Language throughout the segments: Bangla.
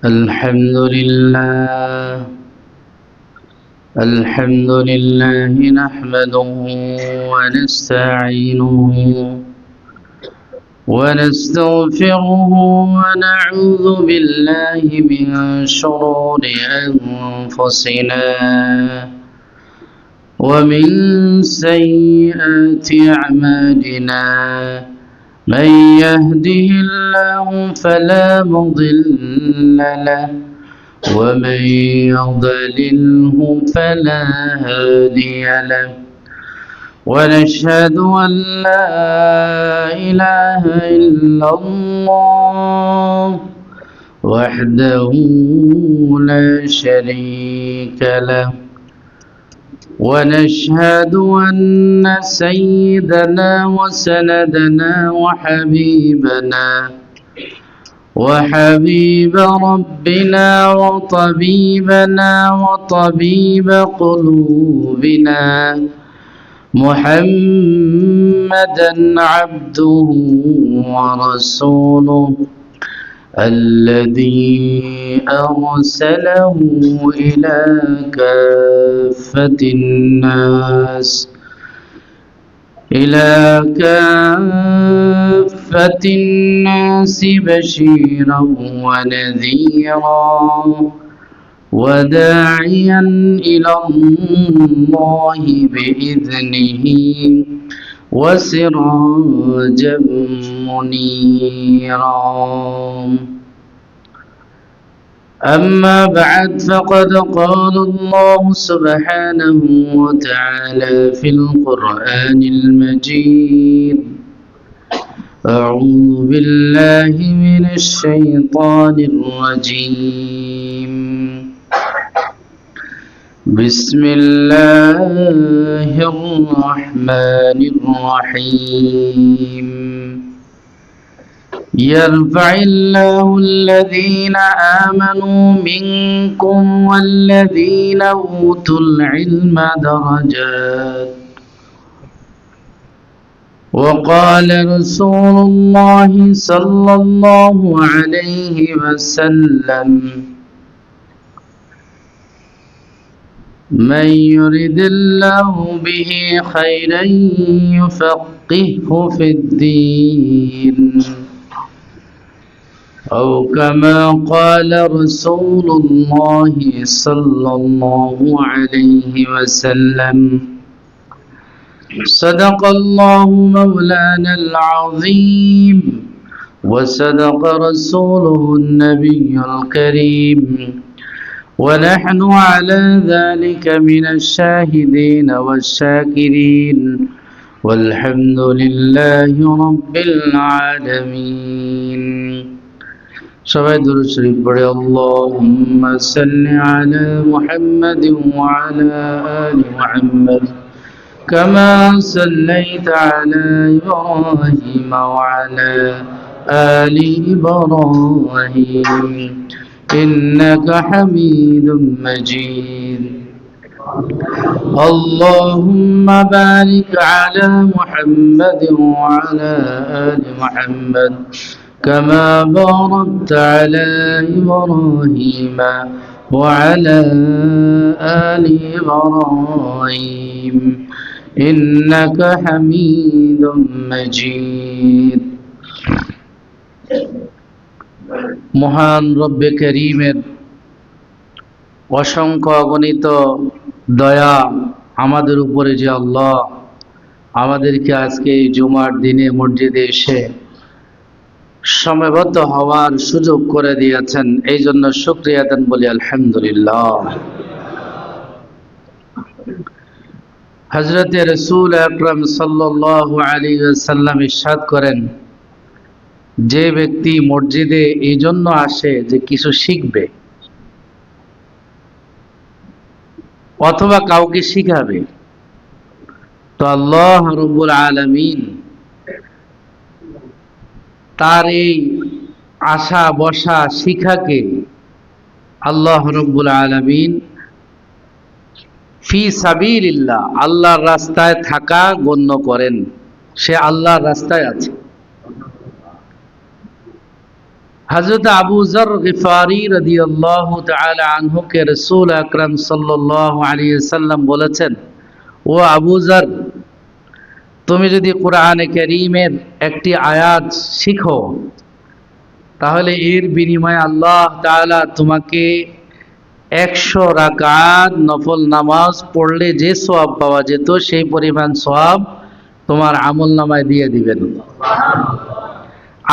الحمد لله نحمده ونستعينه ونستغفره ونعوذ بالله من شرور أنفسنا ومن سيئات أعمالنا من يهده الله فلا مضل له ومن يضلله فلا هادي له ونشهد أن لا إله إلا الله وحده لا شريك له ونشهد أن سيدنا وسندنا وحبيب ربنا وطبيبنا وطبيب قلوبنا محمدا عبده ورسوله الذي أرسله إلى كافة الناس بشيرا ونذيرا وداعيا إلى الله بإذنه وسراجا منيرا أما بعد فقد قال الله سبحانه وتعالى في القرآن المجيد أعوذ بالله من الشيطان الرجيم بسم الله الرحمن الرحيم يرفع الله الذين آمنوا منكم والذين أوتوا العلم درجات وقال رسول الله صلى الله عليه وسلم من يرد الله به خيرا يفقهه في الدين أو كما قال رسول الله صلى الله عليه وسلم صدق الله مولانا العظيم وصدق رسوله النبي الكريم ونحن على ذلك من الشاهدين والشاكرين والحمد لله رب العالمين সবাই দুরূদ শরীফ পড়ে আল্লাহুম্মা সাল্লি আলা মুহাম্মাদিন ওয়া আলা আলি মুহাম্মাদ কামা সাল্লাইতা আলা ইব্রাহিম ওয়া আলা আলি ইব্রাহিম ইন্নাকা হামিদুম মাজিদ আল্লাহুম্মা বারিক আলা মুহাম্মাদিন ওয়া আলা আলি মুহাম্মাদ كما باركت على إبراهيم وعلى آل إبراهيم إنك حميد مجيد মহান রব্বে করিমের অসংখ্য অগণিত দয়া আমাদের উপরে যে আল্লাহ আমাদেরকে আজকে এই জুমার দিনে মসজিদে এসে সমবেত হওয়ার সুযোগ করে দিয়েছেন, এই জন্য শুকরিয়া দেন বলি আলহামদুলিল্লাহ। হযরতে রাসূল আকরাম সাল্লাল্লাহু আলাইহি ওয়াসাল্লাম ইরশাদ করেন, যে ব্যক্তি মসজিদে এই জন্য আসে যে কিছু শিখবে অথবা কাউকে শিখাবে, তো আল্লাহ রাব্বুল আলামিন তার এই আশা বসা শিখাকে আল্লাহ রাব্বুল আলামিন ফি সাবিলিল্লাহ, আল্লাহর রাস্তায় থাকা গণ্য করেন। সে আল্লাহর রাস্তায় আছে। হযরত আবু যর গিফারি রাদিয়াল্লাহু তাআলা আনহুকে রাসূল আকরাম সাল্লাল্লাহু আলাইহি সাল্লাম বলেছেন, ও আবু যর, তুমি যদি কোরআনে কারীমের একটি আয়াত শিখো তাহলে এর বিনিময়ে আল্লাহ তাআলা তোমাকে 100 রাকাত নফল নামাজ পড়লে যে সওয়াব পাওয়া যেত সেই পরিমাণ সওয়াব তোমার আমলনামায় দিয়ে দিবেন।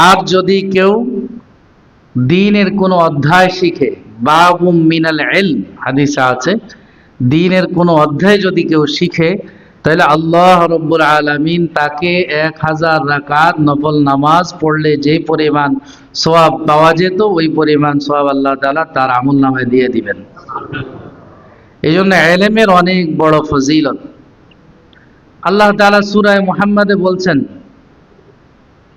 আর যদি কেউ দ্বীনের কোনো অধ্যায় শিখে, বাবুম মিনাল ইলম হাদিসে আছে, দ্বীনের কোনো অধ্যায় যদি কেউ শিখে তাহলে আল্লাহ রাব্বুল আলামিন তাকে 1000 রাকাত নফল নামাজ পড়লে যে পরিমাণ সওয়াব পাওয়া যেত ওই পরিমাণ সওয়াব আল্লাহ তাআলা তার আমলনামায় দিয়ে দিবেন। এই জন্য ইলমের অনেক বড় ফজিলত। আল্লাহ তাআলা সূরা মুহাম্মাদে বলছেন,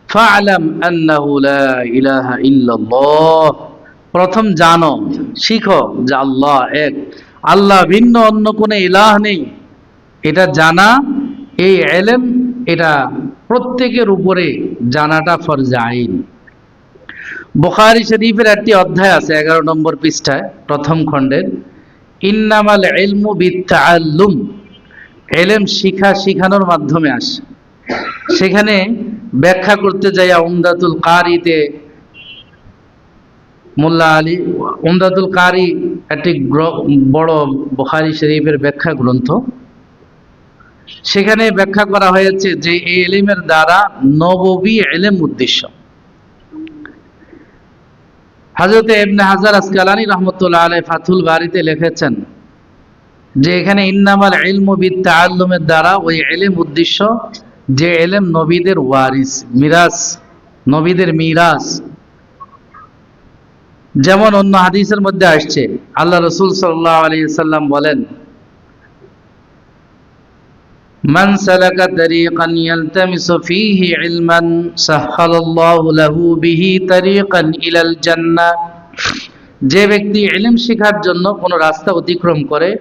ফা'লাম আন্নাহু লা ইলাহা ইল্লাল্লাহ, প্রথম জানো, শিখো যে আল্লাহ এক, আল্লাহ ভিন্ন অন্য কোনো ইলাহ নেই। এটা জানা, এই ইলম, এটা প্রত্যেকের উপরে জানাটা ফরজে আইন। বুখারী শরীফের একটি অধ্যায় আছে 11 নম্বর পৃষ্ঠায়, প্রথম খণ্ডের, ইন্নামাল ইলমু বিত্তাআল্লুম, ইলম শিখানোর মাধ্যমে আসে। সেখানে ব্যাখ্যা করতে যাইয়া উমদাতুল কারিতে মোল্লা আলী, উমদাতুল কারি একটি বড় বুখারী শরীফের ব্যাখ্যা গ্রন্থ, সেখানে ব্যাখ্যা করা হয়েছে যে এই ইলমের দ্বারা নববী ইলম উদ্দেশ্য। হযরত ইবনে হাজার আসকালানী রাহমাতুল্লাহ আলাইহি ফাথুল বারীতে লিখেছেন যে এখানে ইন্নামাল ইলমু বিত্তাআল্লুমের দ্বারা ওই ইলম উদ্দেশ্য যে ইলম নবীদের ওয়ারিস, মিরাস, নবীদের মিরাস। যেমন অন্য হাদিসের মধ্যে আসছে, আল্লাহ রাসূল সাল্লাল্লাহু আলাইহি সাল্লাম বলেন, মান সালাকা তারিকান ইয়ালতামিসু ফীহি ইলমান সাহহালাল্লাহু লাহু বিহি তারিকান ইলাল জান্নাহ, যে ব্যক্তি ইলম শেখার জন্য কোনো রাস্তা অতিক্রম করে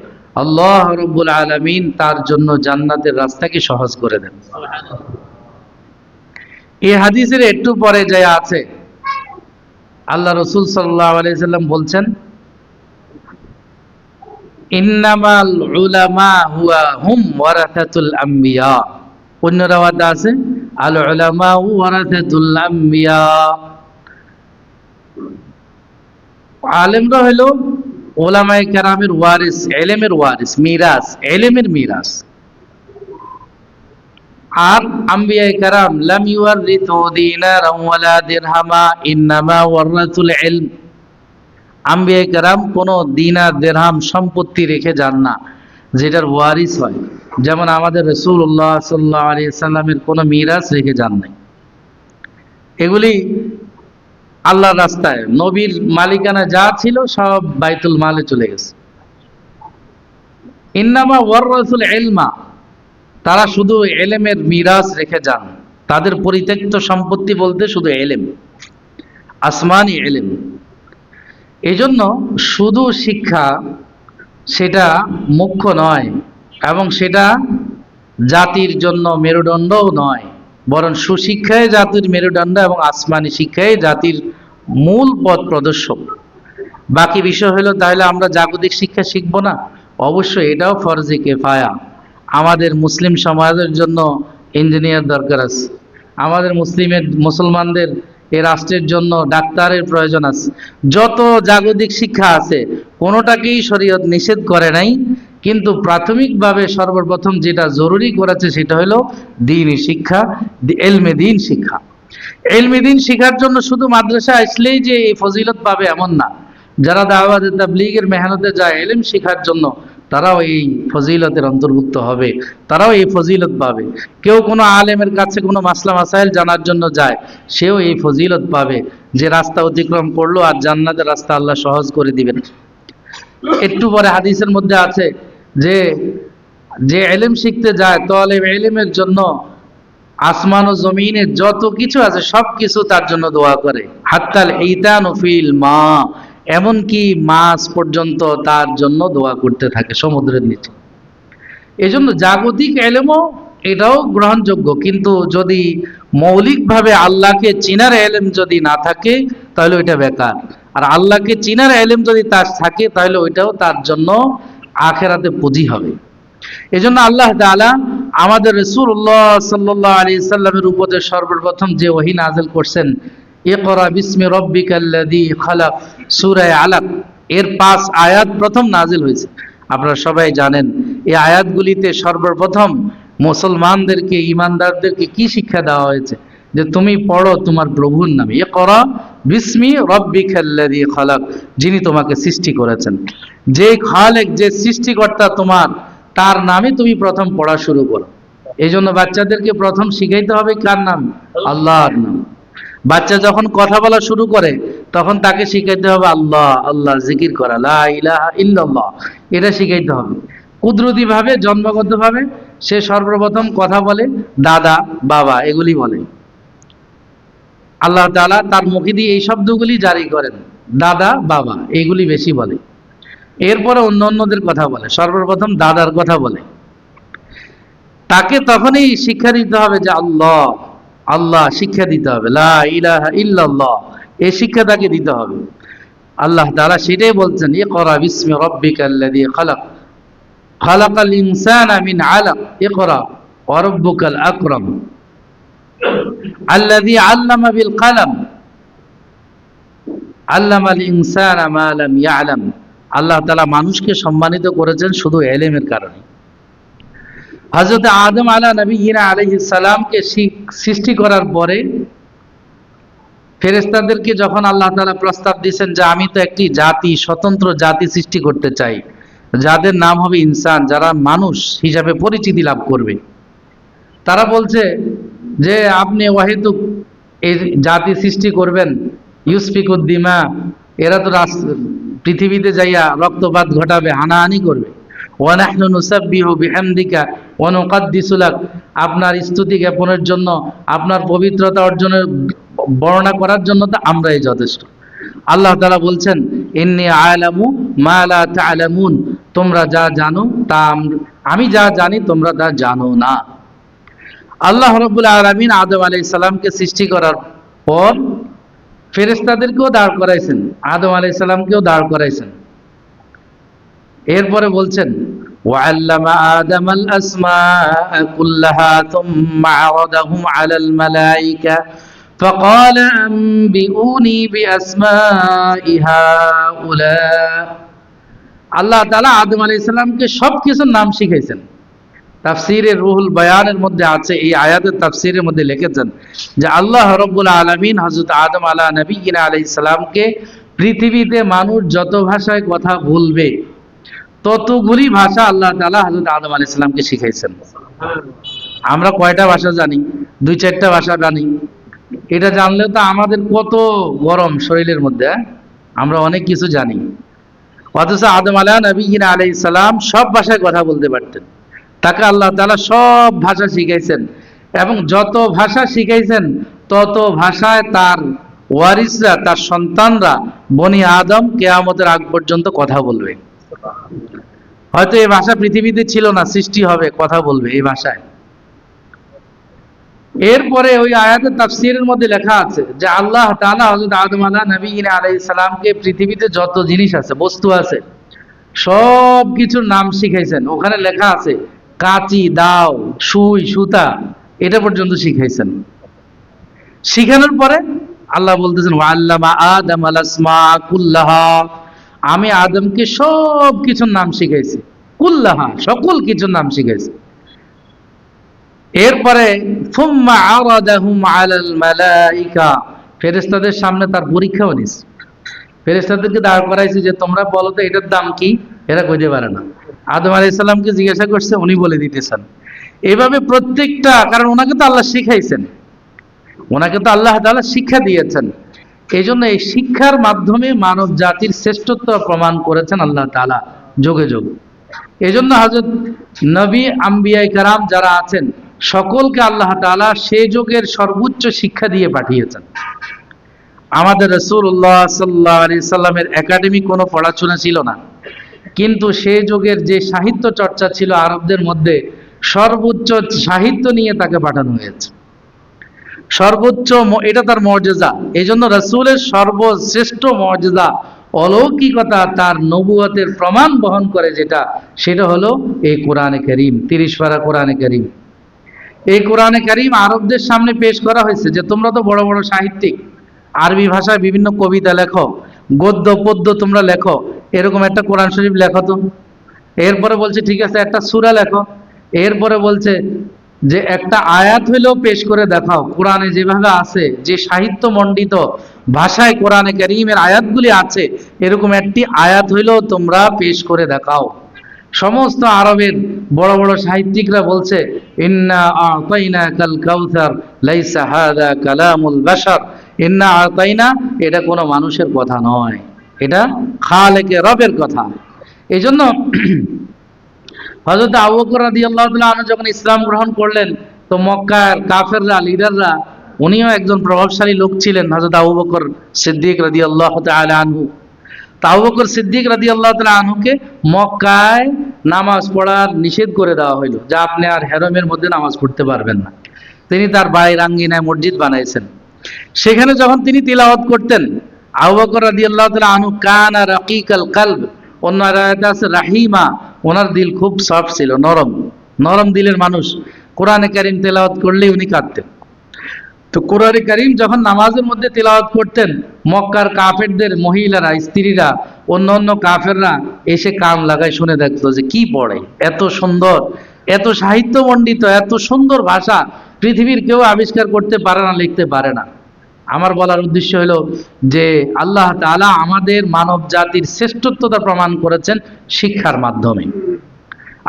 আল্লাহ রাব্বুল আলামিন তার জন্য জান্নাতের রাস্তাকে সহজ করে দেন। এই হাদিসের একটু পরে যা আছে, আল্লাহ রাসূল সাল্লাল্লাহু আলাইহি সাল্লাম বলছেন, ইন্নামাল উলামা হুম ওয়ারাসাতুল আম্বিয়া, অন্য রাওয়াতে আছে আল উলামা ওয়ারাসাতুল আম্বিয়া, আলেমরা হলো উলামায়ে কেরামের ওয়ারিস, ইলমের ওয়ারিস, মিরাস, ইলমের মিরাস। আর আম্বিয়ায়ে কেরাম লাম ইউয়ারিথু দিনারান ওয়ালা দিরহামা ইন্নামা ওয়ারাতুল ইলম, আম্বিয়ায়ে কেরাম কোনো দিনার দিরহাম সম্পত্তি রেখে যান না যেটার ওয়ারিস হয়। যেমন আমাদের রাসূলুল্লাহ সাল্লাল্লাহু আলাইহি সাল্লামের কোনো মিরাস রেখে যান নাই। এগুলি আল্লাহর রাস্তায়, নবীর মালিকানা যা ছিল সব বাইতুল মালে চলে গেছে। ইন্নামা ওয়ারাসুল ইলমা, তারা শুধু ইলমের মিরাস রেখে যান, তাদের পরিত্যক্ত সম্পত্তি বলতে শুধু ইলম, আসমানি ইলম। এই জন্য শুধু শিক্ষা সেটা মুখ্য নয়, এবং সেটা জাতির জন্য মেরুদণ্ডও নয়, বরং সুশিক্ষায় জাতির মেরুদণ্ড এবং আসমানি শিক্ষায় জাতির মূল পথ প্রদর্শক। বাকি বিষয় হলো তাহলে আমরা জাগতিক শিক্ষা শিখবো না? অবশ্যই এটাও ফরজে কিফায়া। আমাদের মুসলিম সমাজের জন্য ইঞ্জিনিয়ার দরকার আছে, আমাদের মুসলমানদের এই রাষ্ট্রের জন্য ডাক্তারের প্রয়োজন আছে। যত জাগতিক শিক্ষা আছে কোনোটাকেই শরীয়ত নিষেধ করে নাই, কিন্তু প্রাথমিকভাবে সর্বপ্রথম যেটা জরুরি করেছে সেটা হলো দ্বীনি শিক্ষা, ইলমে দ্বীন শিক্ষা। ইলমে দ্বীন শিখার জন্য শুধু মাদ্রাসা আসলেই যে এই ফজিলত পাবে এমন না। যারা দাওয়াত তাবলীগের মেহনতে যায় ইলম শিখার জন্য তারাও এই ফজিলতের অন্তর্ভুক্ত হবে, তারাও এই ফজিলত পাবে। কেউ কোনো আলেমের কাছে কোনো মাসলা মাসাইল জানার জন্য যায়, সেও এই ফজিলত পাবে যে রাস্তা অতিক্রম করলো আর জান্নাতের রাস্তা আল্লাহ সহজ করে দিবেন। একটু পরে হাদিসের মধ্যে আছে যে যে ইলম শিখতে যায় তালেব ইলমের জন্য আসমান ও জমিনের যত কিছু আছে সব কিছু তার জন্য দোয়া করে, হাত্তাল ইতানু ফিল মা, এমনকি মাছ পর্যন্ত তার জন্য দোয়া করতে থাকে সমুদ্রের নিচে। এজন্য জাগতিক ইলমও এটাও গ্রহণযোগ্য, কিন্তু যদি মৌলিকভাবে আল্লাহকে চিনার ইলম যদি না থাকে তাহলে ওইটা বেকার। আর আল্লাহকে চিনার এলেম যদি তার থাকে তাহলে ওইটাও তার জন্য আখেরাতে পুঁজি হবে। এজন্য আল্লাহ তাআলা আমাদের রাসূলুল্লাহ সাল্লাল্লাহু আলাইহি সাল্লামের উপরে সর্বপ্রথম যে ওহী নাযিল করছেন, ইকরা বিসমি রাব্বিকাল্লাযী খালাক, সূরা আলাক এর 5 আয়াত প্রথম নাযিল হয়েছে। আপনারা সবাই জানেন এই আয়াতগুলিতে সর্বপ্রথম মুসলমানদেরকে, ঈমানদারদেরকে কি শিক্ষা দেওয়া হয়েছে, যে তুমি পড়ো তোমার প্রভুর নামে, ইকরা বিসমি রাব্বিকাল্লাযী খালাক, যিনি তোমাকে সৃষ্টি করেছেন। যে খালেক, যে সৃষ্টিকর্তা তোমার, তার নামে তুমি প্রথম পড়া শুরু করো। এই জন্য বাচ্চাদেরকে প্রথম শিখাইতে হবে কার নাম? আল্লাহর নাম। বাচ্চা যখন কথা বলা শুরু করে তখন তাকে শিখাইতে হবে আল্লাহ, আল্লাহ জিকির করা, লা ইলাহা ইল্লাল্লাহ, এটা শিখাইতে হবে। কুদরতি ভাবে, জন্মগত ভাবে সে সর্বপ্রথম কথা বলে দাদা, বাবা, এগুলি বলে। আল্লাহ তাআলা তার মুখে দিয়ে এই শব্দগুলি জারি করেন, দাদা, বাবা, এইগুলি বেশি বলে। এরপরে অন্যদের কথা বলে, সর্বপ্রথম দাদার কথা বলে। তাকে তখনই শিক্ষা দিতে হবে যে আল্লাহ, আল্লাহ শিক্ষা দিতে হবে, লা ইলাহা ইল্লাল্লাহ, এই শিক্ষা তাকে দিতে হবে। আল্লাহ তাআলা সেটাই বলছেন, ইকরা বিসমি রাব্বিকাল্লাযী খালাক, খালাকাল ইনসানা মিন আলাক, ইকরা ওয়া রাব্বুকাল আকরাম আল্লাযী আল্লামা বিল কলম আল্লামাল ইনসানা মা লাম ইয়ালাম। আল্লাহ তাআলা মানুষকে সম্মানিত করেছেন শুধু ইলমের কারণে। হযরত আদম আলাইহিস সালামকে সৃষ্টি করার পরে ফেরেশতাদেরকে যখন আল্লাহ তাআলা প্রস্তাব দিয়েছেন যে আমি তো একটি জাতি, স্বতন্ত্র জাতি সৃষ্টি করতে চাই, যাদের নাম হবে ইনসান, যারা মানুষ হিসাবে পরিচিতি লাভ করবে। তারা বলছে যে আপনি ওয়াহিদুক এই জাতি সৃষ্টি করবেন, ইউসফিকুদ্দিমা, এরা তো পৃথিবীতে যাইয়া রক্তপাত ঘটাবে, হানাহানি করবে। ওয়া নাহনু নুসাব্বিহু বিহামদিকা ওয়া নুকাদ্দিসু লাক, আপনার স্তুতি জ্ঞাপনের জন্য, আপনার পবিত্রতা অর্জনের বর্ণনা করার জন্য তো আমরাই যথেষ্ট। আল্লাহ তাআলা বলছেন, ইন্নী আ'লামু মা লা তা'লামুন, তোমরা যা জানো তা আমি যা জানি তোমরা তা জানো না। আল্লাহ রাব্বুল আলামিন আদম আলাইহিস সালামকে সৃষ্টি করার পর ফেরেশতাদেরকেও দাঁড় করাইছেন, আদম আলাইহিস সালামকেও দাঁড় করাইছেন। এরপরে বলছেন, ওয়াল্লামা আদামাল আসমাআ কুল্লাহা থুম্মা আরাদাহুম আলাল মালাইকা ফাকালা আনবিউনি বিআসমাই হাউলা। আল্লাহ তাআলা আদম আলাইহিস সালামকে সবকিছুর নাম শিখাইছেন। তাফসীরে রুহুল বায়ানের মধ্যে আছে, এই আয়াতের তাফসীরের মধ্যে লিখেছেন যে আল্লাহ রাব্বুল আলামিন হযরত আদম আলাইহিস সালামকে পৃথিবীতে মানুষ যত ভাষায় কথা বলবে ততগুলি ভাষা আল্লাহ তাআলা হযরত আদম আলাইহিস সালামকে শিখাইছেন। আমরা কয়টা ভাষা জানি? 2-4টা ভাষা জানি। এটা জানলেও তো আমাদের কত গরম শরীরের মধ্যে, আমরা অনেক কিছু জানি। অথচ আদম আলাইহিস সালাম সব ভাষায় কথা বলতে পারতেন। তাকে আল্লাহ তাআলা সব ভাষা শিখাইছেন, এবং যত ভাষা শিখাইছেন তত ভাষায় তার ওয়ারিসরা, তার সন্তানরা, বনি আদম কিয়ামতের আগ পর্যন্ত কথা বলবে। হয়তো এই ভাষা পৃথিবীতে ছিল না, সৃষ্টি হবে, কথা বলবে এই ভাষায়। এরপরে ওই আয়াতের তাফসীরের মধ্যে লেখা আছে যে আল্লাহ তাআলা হযরত আদম আলাইহিস সালামকে পৃথিবীতে যত জিনিস আছে, বস্তু আছে, সব কিছুর নাম শিখাইছেন। ওখানে লেখা আছে কাঁচি, দাও, সুই, সুতা, এটা পর্যন্ত শিখাইছেন। শিখানোর পরে আল্লাহ বলতেছেন, ওয়াল্লামা আদামাল আসমাআ কুল্লাহা, আমি আদমকে সব কিছুর নাম শিখাইছি, কুল্লাহা, সকল কিছুর নাম শিখাইছি। এরপরে সুম্মা আরাদাহুম আলাল মালাইকা, ফেরেশতাদের সামনে তার পরীক্ষাও নিস। ফেরেশতাদেরকে দাঁড় করাইছে যে তোমরা বলো তো এটার দাম কি, এরা কইতে পারে না। আদম আলাইহিস সালামকে জিজ্ঞাসা করছে, উনি বলে দিতেছেন। এভাবে প্রত্যেকটা, কারণ ওনাকে তো আল্লাহ শিখাইছেন, ওনাকে তো আল্লাহ তাআলা শিক্ষা দিয়েছেন। এই জন্য এই শিক্ষার মাধ্যমে মানব জাতির শ্রেষ্ঠত্ব প্রমাণ করেছেন আল্লাহ তাআলা যুগে যুগে। এই জন্য হযরত নবী, আম্বিয়ায়ে কেরাম যারা আছেন সকলকে আল্লাহ তাআলা সেই যুগের সর্বোচ্চ শিক্ষা দিয়ে পাঠিয়েছেন। আমাদের রাসূলুল্লাহ সাল্লাল্লাহু আলাইহি সাল্লামের একাডেমিক কোনো পড়াশোনা ছিল না, কিন্তু সেই যুগের যে সাহিত্য চর্চা ছিল আরবদের মধ্যে, সর্বোচ্চ সাহিত্য নিয়ে তাকে পাঠানো হয়েছে। সর্বোচ্চ এটা তার মর্যাদা। এই জন্য রাসূলের সর্বশ্রেষ্ঠ মর্যাদা অলৌকিকতা তার নবুয়তের প্রমাণ বহন করে, সেটা হলো এই কোরআনে কারীম, 30 পারা কোরআনে কারীম। এই কোরআনে কারীম আরবদের সামনে পেশ করা হয়েছে যে তোমরা তো বড় বড় সাহিত্যিক, আরবি ভাষায় বিভিন্ন কবিতা লেখো, গদ্য পদ্য তোমরা লেখো, এরকম একটা কোরআন শরীফ লেখো তো। এরপরে বলছে ঠিক আছে একটা সূরা লেখো। এরপরে বলছে যে একটা আয়াত হইলেও পেশ করে দেখাও, কোরআনে যেভাবে আছে, যে সাহিত্য মণ্ডিত ভাষায় কোরআনে কারীমের আয়াতগুলি আছে, এরকম একটি আয়াত হইলেও তোমরা পেশ করে দেখাও। সমস্ত আরবের বড় বড় সাহিত্যিকরা বলছে ইন্না আতাইনাকাল কাউসার লাইসা হাযা কালামুল বাশার, ইন্না আতাইনা, এটা কোনো মানুষের কথা নয়, এটা খালেকে রবের কথা। এই জন্য হযরত আবু বকর রাদিয়াল্লাহু তাআলা আনহু যখন ইসলাম গ্রহণ করলেন, তো মক্কার কাফেররা, লিডাররা, উনিও একজন প্রভাবশালী লোক ছিলেন, হযরত আবু বকর সিদ্দিক রাদিয়াল্লাহু তাআলা আনহু। তো আবু বকর সিদ্দিক রাদিয়াল্লাহু তাআলা আনহুকে মক্কায় নামাজ পড়ার নিষেধ করে দেওয়া হইল, যে আপনি আর হেরমের মধ্যে নামাজ পড়তে পারবেন না। তিনি তার বাইরের আঙ্গিনায় মসজিদ বানাইছেন। সেখানে যখন তিনি তিলাওয়াত করতেন, আবু বকর রাদিয়াল্লাহু তাআলা আনহু কানা রাকিকাল কলব, অন্য আয়াতে আছে রাহিমা, ওনার দিল খুব সফট ছিল, নরম, নরম দিলের মানুষ। কোরআনে কারীম তেলাওয়াত করলেই উনি কাঁদতেন। তো কোরআনে কারীম যখন নামাজের মধ্যে তেলাওয়াত করতেন, মক্কার কাফেরদের মহিলারা, স্ত্রীরা, অন্য অন্য কাফেররা এসে কান লাগায় শুনে দেখতো যে কি পড়ে, এত সুন্দর, এত সাহিত্য মণ্ডিত, এত সুন্দর ভাষা পৃথিবীর কেউ আবিষ্কার করতে পারে না, লিখতে পারে না। আমার বলার উদ্দেশ্য হলো যে আল্লাহ তাআলা আমাদের মানব জাতির শ্রেষ্ঠত্বতা প্রমাণ করেছেন শিক্ষার মাধ্যমে।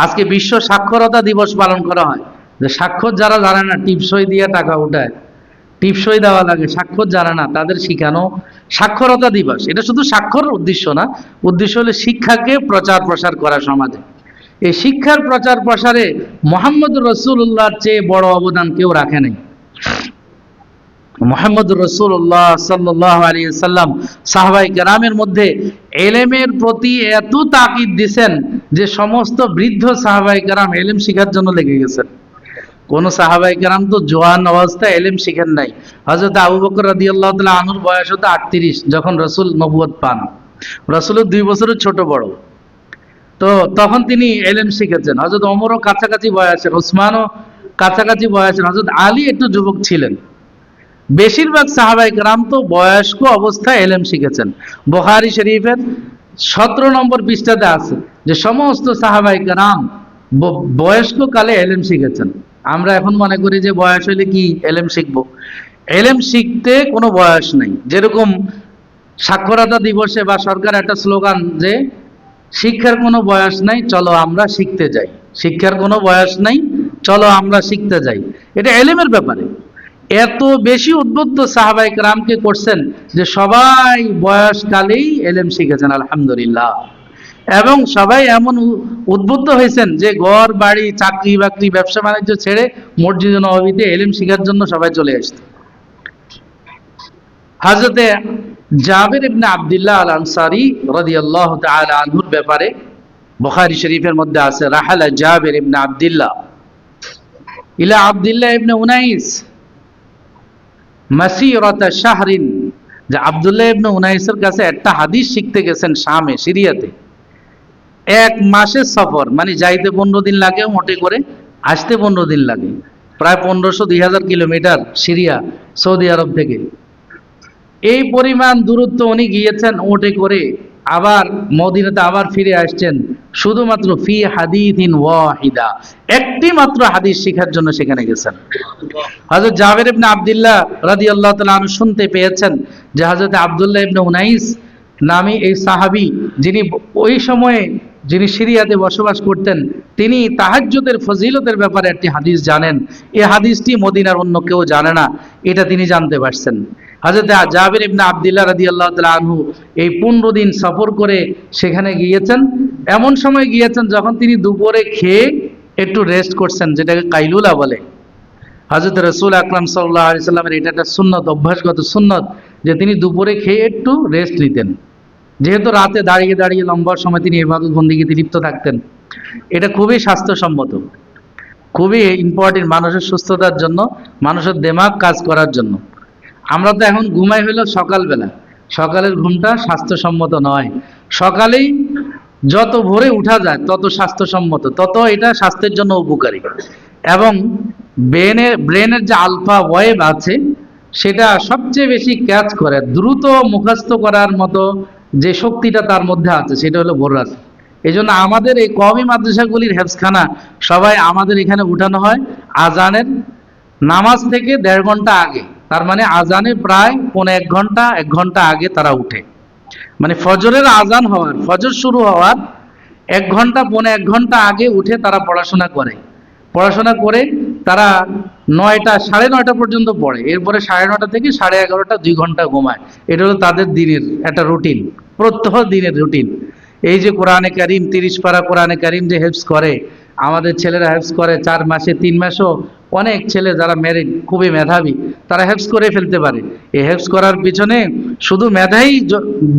আজকে বিশ্ব সাক্ষরতা দিবস পালন করা হয়, যে স্বাক্ষর যারা জানে না, টিপসই দিয়ে টাকা উঠায়, টিপসই দেওয়া লাগে, স্বাক্ষর জানে না, তাদের শিখানো সাক্ষরতা দিবস। এটা শুধু স্বাক্ষর উদ্দেশ্য না, উদ্দেশ্য হলো শিক্ষাকে প্রচার প্রসার করা সমাজে। এই শিক্ষার প্রচার প্রসারে মুহাম্মদুর রাসূলুল্লাহর চেয়ে বড় অবদান কেউ রাখে নাই। মুহাম্মদুর রাসূলুল্লাহ সাল্লাল্লাহু আলাইহি সাল্লাম সাহাবায়ে কেরামের মধ্যে ইলমের প্রতি এত তাকিদ দিয়েছেন যে সমস্ত বৃদ্ধ সাহাবায়ে কেরাম ইলম শেখার জন্য লেগে গেছেন। কোন সাহাবায়ে কেরাম তো জওয়ান অবস্থায় ইলম শিখেন নাই। হযরত আবু বকর রাদিয়াল্লাহু তাআলা আনহুর বয়স হতো 38 যখন রাসূল নবুয়ত পান। রাসূলের 2 বছরের ছোট বড়। তো তখন তিনি ইলম শিখেছেন। হযরত ওমরও কাছাকাছি বয়সের, ওসমানও কাছাকাছি বয়সের, হযরত আলী একটু যুবক ছিলেন। বেশিরভাগ সাহাবায়ে কেরাম তো বয়স্ক অবস্থায় ইলম শিখেছেন। বুখারী শরীফের 17 নম্বর পৃষ্ঠাতে আছে যে সমস্ত সাহাবায়ে কেরাম বয়স্ক কালে ইলম শিখেছেন। আমরা এখন মনে করি যে বয়স হলে কি ইলম শিখবো। ইলম শিখতে কোনো বয়স নেই। যেরকম সাক্ষরতা দিবসে বা সরকার একটা স্লোগান যে শিক্ষার কোনো বয়স নাই, চলো আমরা শিখতে যাই। শিক্ষার কোনো বয়স নাই, চলো আমরা শিখতে যাই। এটা ইলমের ব্যাপারে এত বেশি উদ্বুদ্ধ সাহাবায়ে কেরামকে করছেন যে সবাই বয়সকালেই ইলম শিখেছেন আলহামদুলিল্লাহ। এবং সবাই এমন উদ্বুদ্ধ হয়েছেন যে ঘর বাড়ি, চাকরি বাকরি, ব্যবসা বাণিজ্য ছেড়ে মসজিদে নববীতে ইলম শেখার জন্য সবাই চলে আসত। হযরতে জাবির ইবনে আব্দুল্লাহ আল আনসারী রাদিয়াল্লাহু তাআলা আনহুর ব্যাপারে বুখারী শরীফের মধ্যে আছে, রাহালা জাবির ইবনে আব্দুল্লাহ ইলা আব্দুল্লাহ ইবনে উনাইস মাসিরাতা শাহরিন, যে আব্দুল্লাহ ইবনে উনাইসের কাছে একটা হাদিস শিখতে গেছেন শামে, সিরিয়াতে। 1 মাসের সফর, মানে যাইতে 15 দিন লাগে মোটে করে, আসতে 15 দিন লাগে, প্রায় 1500-2000 কিলোমিটার সিরিয়া, সৌদি আরব থেকে। এই পরিমাণ দূরত্ব উনি গিয়েছেন ওটে করে, আবার মদিনাতে আবার ফিরে আসছেন শুধুমাত্র ফি হাদিসিন ওয়াহিদা, একটি মাত্র হাদিস শেখার জন্য সেখানে গেছেন। হযরত জাবির ইবনে আব্দুল্লাহ রাদিয়াল্লাহু তাআলা আনহু শুনতে পেয়েছেন যে হযরত আব্দুল্লাহ ইবনে উনাইস নামে এই সাহাবী, যিনি ওই সময়ে যিনি সিরিয়াতে বসবাস করতেন, তিনি তাহাজ্জুদের ফজিলতের ব্যাপারে একটি হাদিস জানেন। এই হাদিসটি মদিনার অন্য কেউ জানে না, এটা তিনি জানতে পারছেন। হযরত জাবির ইবনে আব্দুল্লাহ রাদিয়াল্লাহু তাআলা আনহু এই 15 দিন সফর করে সেখানে গিয়েছেন। এমন সময় গিয়েছেন যখন তিনি দুপুরে খেয়ে একটু রেস্ট করছেন, যেটাকে কাইলুলা বলে। হযরত রাসূল আকরাম সাল্লাল্লাহু আলাইহি সাল্লামের এটা একটা সুন্নত, অভ্যাসগত সুন্নত, যে তিনি দুপুরে খেয়ে একটু রেস্ট নিতেন। যেহেতু রাতে দাঁড়িয়ে দাঁড়িয়ে লম্বা সময় তিনি ইবাদত বন্দেগীতে লিপ্ত থাকতেন, এটা খুবই স্বাস্থ্যসম্মত। খুবই ইম্পর্টেন্ট মানুষের সুস্থতার জন্য, মানুষের দিমাগ কাজ করার জন্য। আমরা তো এখন ঘুমাই হলো সকালবেলা, সকালের ঘুমটা স্বাস্থ্যসম্মত নয়। সকালেই যত ভোরে উঠা যায় তত স্বাস্থ্যসম্মত, তত এটা স্বাস্থ্যের জন্য উপকারী। এবং ব্রেনের যে আলফা ওয়েভ আছে সেটা সবচেয়ে বেশি ক্যাচ করে, দ্রুত মুখস্থ করার মতো যে শক্তিটা তার মধ্যে আছে সেটা হলো ভোর রাত। এই জন্য আমাদের এই কওমি মাদ্রাসাগুলির হেফজখানা সবাই আমাদের এখানে উঠানো হয় আজানের নামাজ থেকে 1.5 ঘন্টা আগে। তার মানে আজানে প্রায় 1 ঘন্টা আগে তারা উঠে, মানে ফজরের আজান হওয়ার, ফজর শুরু হওয়ার 1 ঘন্টা আগে উঠে তারা পড়াশোনা করে। পড়াশোনা করে তারা 9টা 9:30 পর্যন্ত পড়ে, এরপরে 9:30 থেকে 11:30 2 ঘন্টা ঘুমায়। এটা হলো তাদের দিনের একটা রুটিন, প্রত্যহ দিনের রুটিন। এই যে কোরআনে কারিম 30 পারা কোরআনে কারিম যে হেফজ করে, আমাদের ছেলেরা হেফজ করে 4 মাসে, 3 মাসও অনেক ছেলে যারা মেরিট খুবই মেধাবী তারা হেফজ করে ফেলতে পারে। এই হেফজ করার পিছনে শুধু মেধাই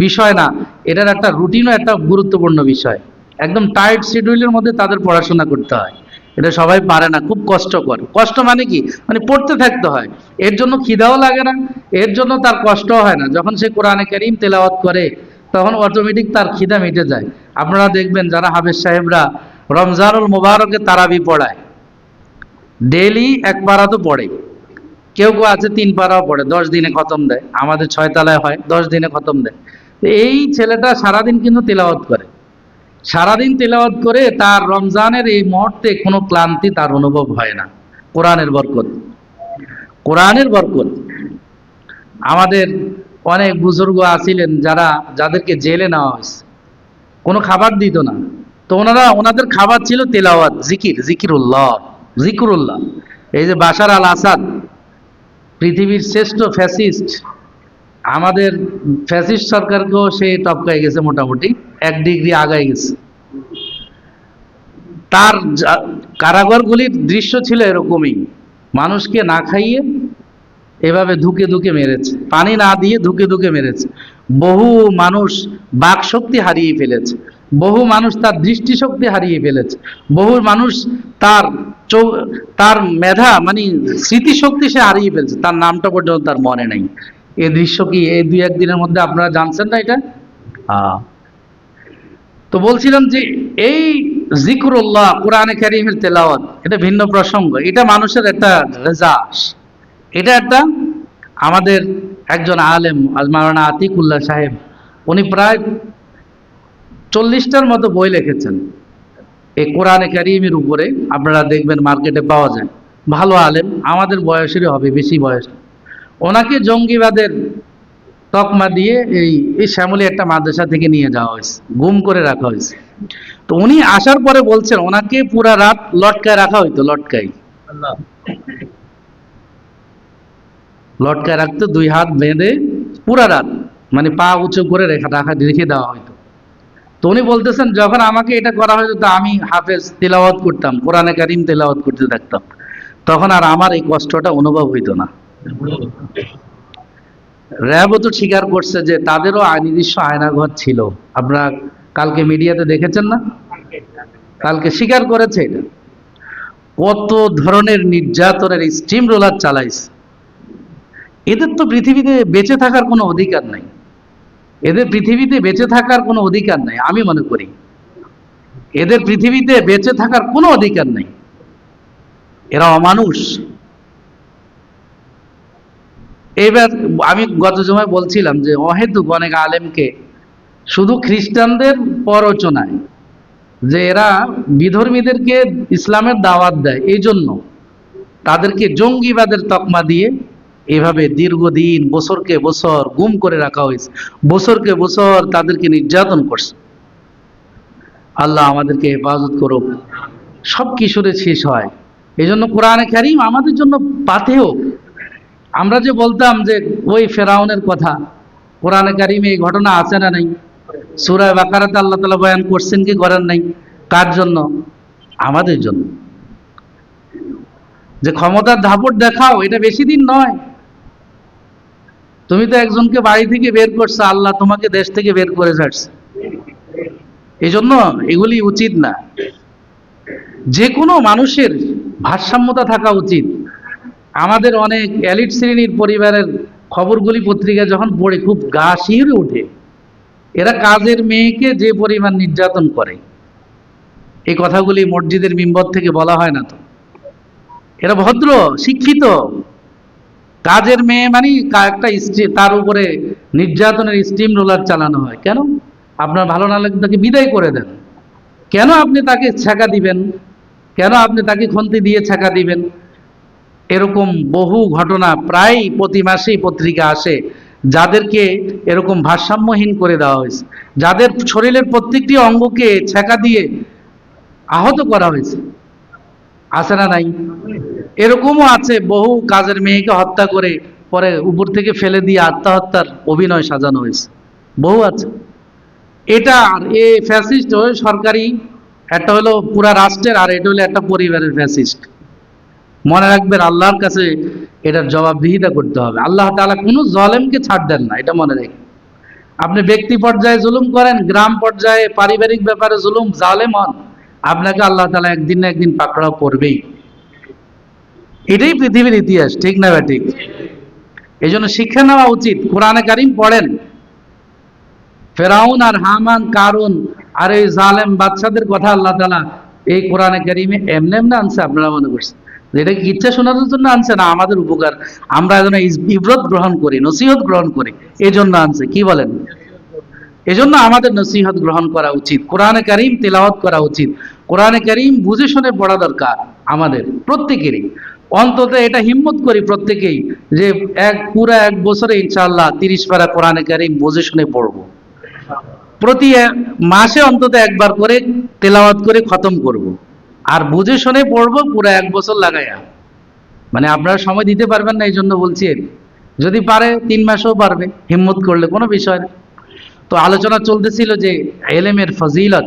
বিষয় না, এটার একটা রুটিনও একটা গুরুত্বপূর্ণ বিষয়। একদম টাইট শিডিউলের মধ্যে তাদের পড়াশোনা করতে হয়, এটা সবাই পারে না, খুব কষ্টকর। কষ্ট মানে কি, মানে পড়তে থাকতে হয়, এর জন্য খিদাও লাগে না, এর জন্য তার কষ্টও হয় না। যখন সে কোরআনে কারিম তেলাওয়াত করে তখন অটোমেটিক তার খিদা মিটে যায়। আপনারা দেখবেন যারা হাফেজ সাহেবরা রমজানুল মুবারকে তারাবি পড়ায়, ডেইলি 1 পারা তো পড়ে, কেউ কেউ আছে 3 পারাও পড়ে, 10 দিনে খতম দেয়। আমাদের 6 তলায় হয়, 10 দিনে খতম দেয়। এই ছেলেটা সারাদিন কিন্তু তেলাওয়াত করে, সারাদিন তেলাওয়াত করে, তার রমজানের এই মুহূর্তে কোনো ক্লান্তি তার অনুভব হয় না। কোরআনের বরকত, কোরআনের বরকত। আমাদের অনেক বুজুর্গ আছিলেন যাদেরকে জেলে নেওয়া হয়েছে, কোনো খাবার দিত না, তো ওনাদের খাবার ছিল তেলাওয়াত, জিকিরুল্লাহ। এই যে বাশার আল আসাদ, পৃথিবীর শ্রেষ্ঠ ফ্যাসিস্ট, আমাদের ফ্যাসিস্ট সরকারকেও সে টপকাই গেছে, মোটামুটি 1 ডিগ্রি আগায় গেছে। তার কারাগারগুলির দৃশ্য ছিল এরকমই, মানুষকে না খাইয়ে এভাবে ধুকে ধুকে মেরেছে, পানি না দিয়ে ধুকে ধুকে মেরেছে। বহু মানুষ বাক শক্তি হারিয়ে ফেলেছে, বহু মানুষ তার দৃষ্টিশক্তি হারিয়ে ফেলেছে, বহু মানুষ তার মেধা মানে স্মৃতিশক্তি সে হারিয়ে ফেলছে, তার নামটা পর্যন্ত তার মনে নেই। এই দৃশ্য কি এই 2-1 দিনের মধ্যে আপনারা জানছেন না এটা? তো বলছিলাম যে এই জিকরুল্লাহ, কোরআনে কারিমের তেলাওয়াত, এটা ভিন্ন প্রসঙ্গ, এটা মানুষের একটা রেজাস। এটা একটা আমাদের একজন আলেম মাওলানা আতিকুল্লাহ সাহেব, উনি প্রায় 40টার মতো বই লিখেছেন এই কোরআনে কারিমের উপরে। আপনারা দেখবেন মার্কেটে পাওয়া যায়, ভালো আলেম, আমাদের বয়সেরই হবে, বেশি বয়স। ওনাকে জঙ্গিবাদের তকমা দিয়ে এই শ্যামলী একটা মাদ্রাসা থেকে নিয়ে যাওয়া হয়েছে, গুম করে রাখা হয়েছে। তো উনি আসার পরে বলছেন ওনাকে পুরা রাত লটকায় রাখা হইতো, লটকায় রাখতো, 2 হাত বেঁধে পুরা রাত, মানে পা উঁচু করে রেখে দেওয়া হইতো। তো উনি বলতেছেন যখন আমাকে এটা করা হয়তো, তা আমি হাফেজ তিলাওয়াত করতাম, কোরআনে কারিম তিলাওয়াত করতে থাকতাম, তখন আর আমার এই কষ্টটা অনুভব হইতো না। র্যাবও তো স্বীকার করছে যে তাদেরও নিজস্ব আয়নাঘর ছিল। আপনারা কালকে মিডিয়াতে দেখেছেন না, কালকে স্বীকার করেছে এটা। কত ধরনের নির্যাতনের স্টিম রোলার চালাইছে। এদের তো পৃথিবীতে বেঁচে থাকার কোনো অধিকার নাই, এদের পৃথিবীতে বেঁচে থাকার কোনো অধিকার নাই। আমি মনে করি এদের পৃথিবীতে বেঁচে থাকার কোনো অধিকার নাই, এরা অমানুষ। এবার আমি গত সময় বলছিলাম যে অহেতুক অনেক আলেমকে শুধু খ্রিস্টানদের প্ররোচনায়, যে এরা বিধর্মীদেরকে ইসলামের দাওয়াত দেয়, এই জন্য তাদেরকে জঙ্গিবাদের তকমা দিয়ে এভাবে দীর্ঘদিন বছরকে বছর গুম করে রাখা হয়েছে, বছরকে বছর তাদেরকে নির্যাতন করছে। আল্লাহ আমাদেরকে হেফাজত করুক। সব কিশোরে শেষ হয়, এই জন্য কোরআনে কারিম আমাদের জন্য পাথেয়। আমরা যে বলতাম যে ওই ফেরাউনের কথা, কোরআনে কারিমে এই ঘটনা আছে না নাই? সূরা বাকারাতে আল্লাহ তাআলা বয়ান করছেন কি করেন নাই? কার জন্য? আমাদের জন্য। যে ক্ষমতার দাপট দেখাও, এটা বেশি দিন নয়। তুমি তো একজনকে বাড়ি থেকে বের করছো, আল্লাহ তোমাকে দেশ থেকে বের করে ছাড়ছে। এই জন্য এগুলি উচিত না। যে কোনো মানুষের ভারসাম্যতা থাকা উচিত। আমাদের অনেক এলিট শ্রেণীর পরিবারের খবরগুলি পত্রিকা যখন পড়ে খুব গা শিউরে ওঠে। এরা কাজের মেয়েকে যে পরিমাণ নির্যাতন করে, এই কথাগুলি মসজিদের মিম্বর থেকে বলা হয় না তো? এরা ভদ্র শিক্ষিত, কাজের মেয়ে মানে একটা তার উপরে নির্যাতনের স্টিম রোলার চালানো হয়। কেন? আপনার ভালো না লাগলে তাকে বিদায় করে দেন। কেন আপনি তাকে ছ্যাঁকা দিবেন? কেন আপনি তাকে খন্তি দিয়ে ছ্যাঁকা দিবেন? এরকম বহু ঘটনা প্রায় প্রতি মাসেই পত্রিকা আসে, যাদেরকে এরকম ভারসাম্যহীন করে দেওয়া হয়েছে, যাদের শরীরের প্রত্যেকটি অঙ্গকে ছ্যাঁকা দিয়ে আহত করা হয়েছে। আছে না নাই? এরকমও আছে, বহু কাজের মেয়েকে হত্যা করে পরে উপর থেকে ফেলে দিয়ে আত্মহত্যার অভিনয় সাজানো হয়েছে, বহু আছে। এটা এ ফ্যাসিস্ট ওই সরকারি, একটা হলো পুরা রাষ্ট্রের, আর এটা হলো একটা পরিবারের ফ্যাসিস্ট। মনে রাখবেন, আল্লাহর কাছে এটার জবাবদিহিতা করতে হবে। আল্লাহ তাআলা কোনো জলেমকে ছাড় দেন না, এটা মনে রাখবেন। আপনি ব্যক্তি পর্যায়ে জুলুম করেন, গ্রাম পর্যায়ে পারিবারিক ব্যাপারে জুলুম, জালেম হন, আপনাকে আল্লাহ তাআলা একদিন না একদিন পাকড়াও করবেই। এটাই পৃথিবীর ইতিহাস, ঠিক না ঠিক? এই জন্য শিক্ষা নেওয়া উচিত। কোরআনে কারিম পড়েন, ফেরাউন আর হামান, কারুন আর এই জালেম বাদশাদের কথা আল্লাহ তাআলা এই কোরআনে কারিমে এমনি এমনি আনছে। আপনারা মনে করছেন যে এটা কি ইচ্ছা শোনানোর জন্য আনছে? না, আমাদের উপকার, আমরা যেন ইবরত গ্রহণ করি, নসিহত গ্রহণ করি, এই জন্য আনছে। কি বলেন? এজন্য আমাদের নসিহত গ্রহণ করা উচিত, কোরআনে কারিম তেলাওয়াত করা উচিত, কোরআনে কারিম বুঝে শুনে পড়া দরকার আমাদের প্রত্যেকেরই। অন্তত এটা হিম্মত করি প্রত্যেকেই যে পুরা এক বছরে ইনশাআল্লাহ 30 পারা কোরআনে কারিম বুঝে শুনে পড়বো। প্রতি মাসে অন্তত একবার করে তেলাওয়াত করে খতম করব। আর বুঝে শুনে পড়বো পুরো এক বছর লাগাইয়া। মানে আপনারা সময় দিতে পারবেন না, এই জন্য বলছি। যদি পারে 3 মাসও পারবে, হিম্মত করলে কোনো বিষয় না। তো আলোচনা চলতেছিল যে ইলমের ফজিলত।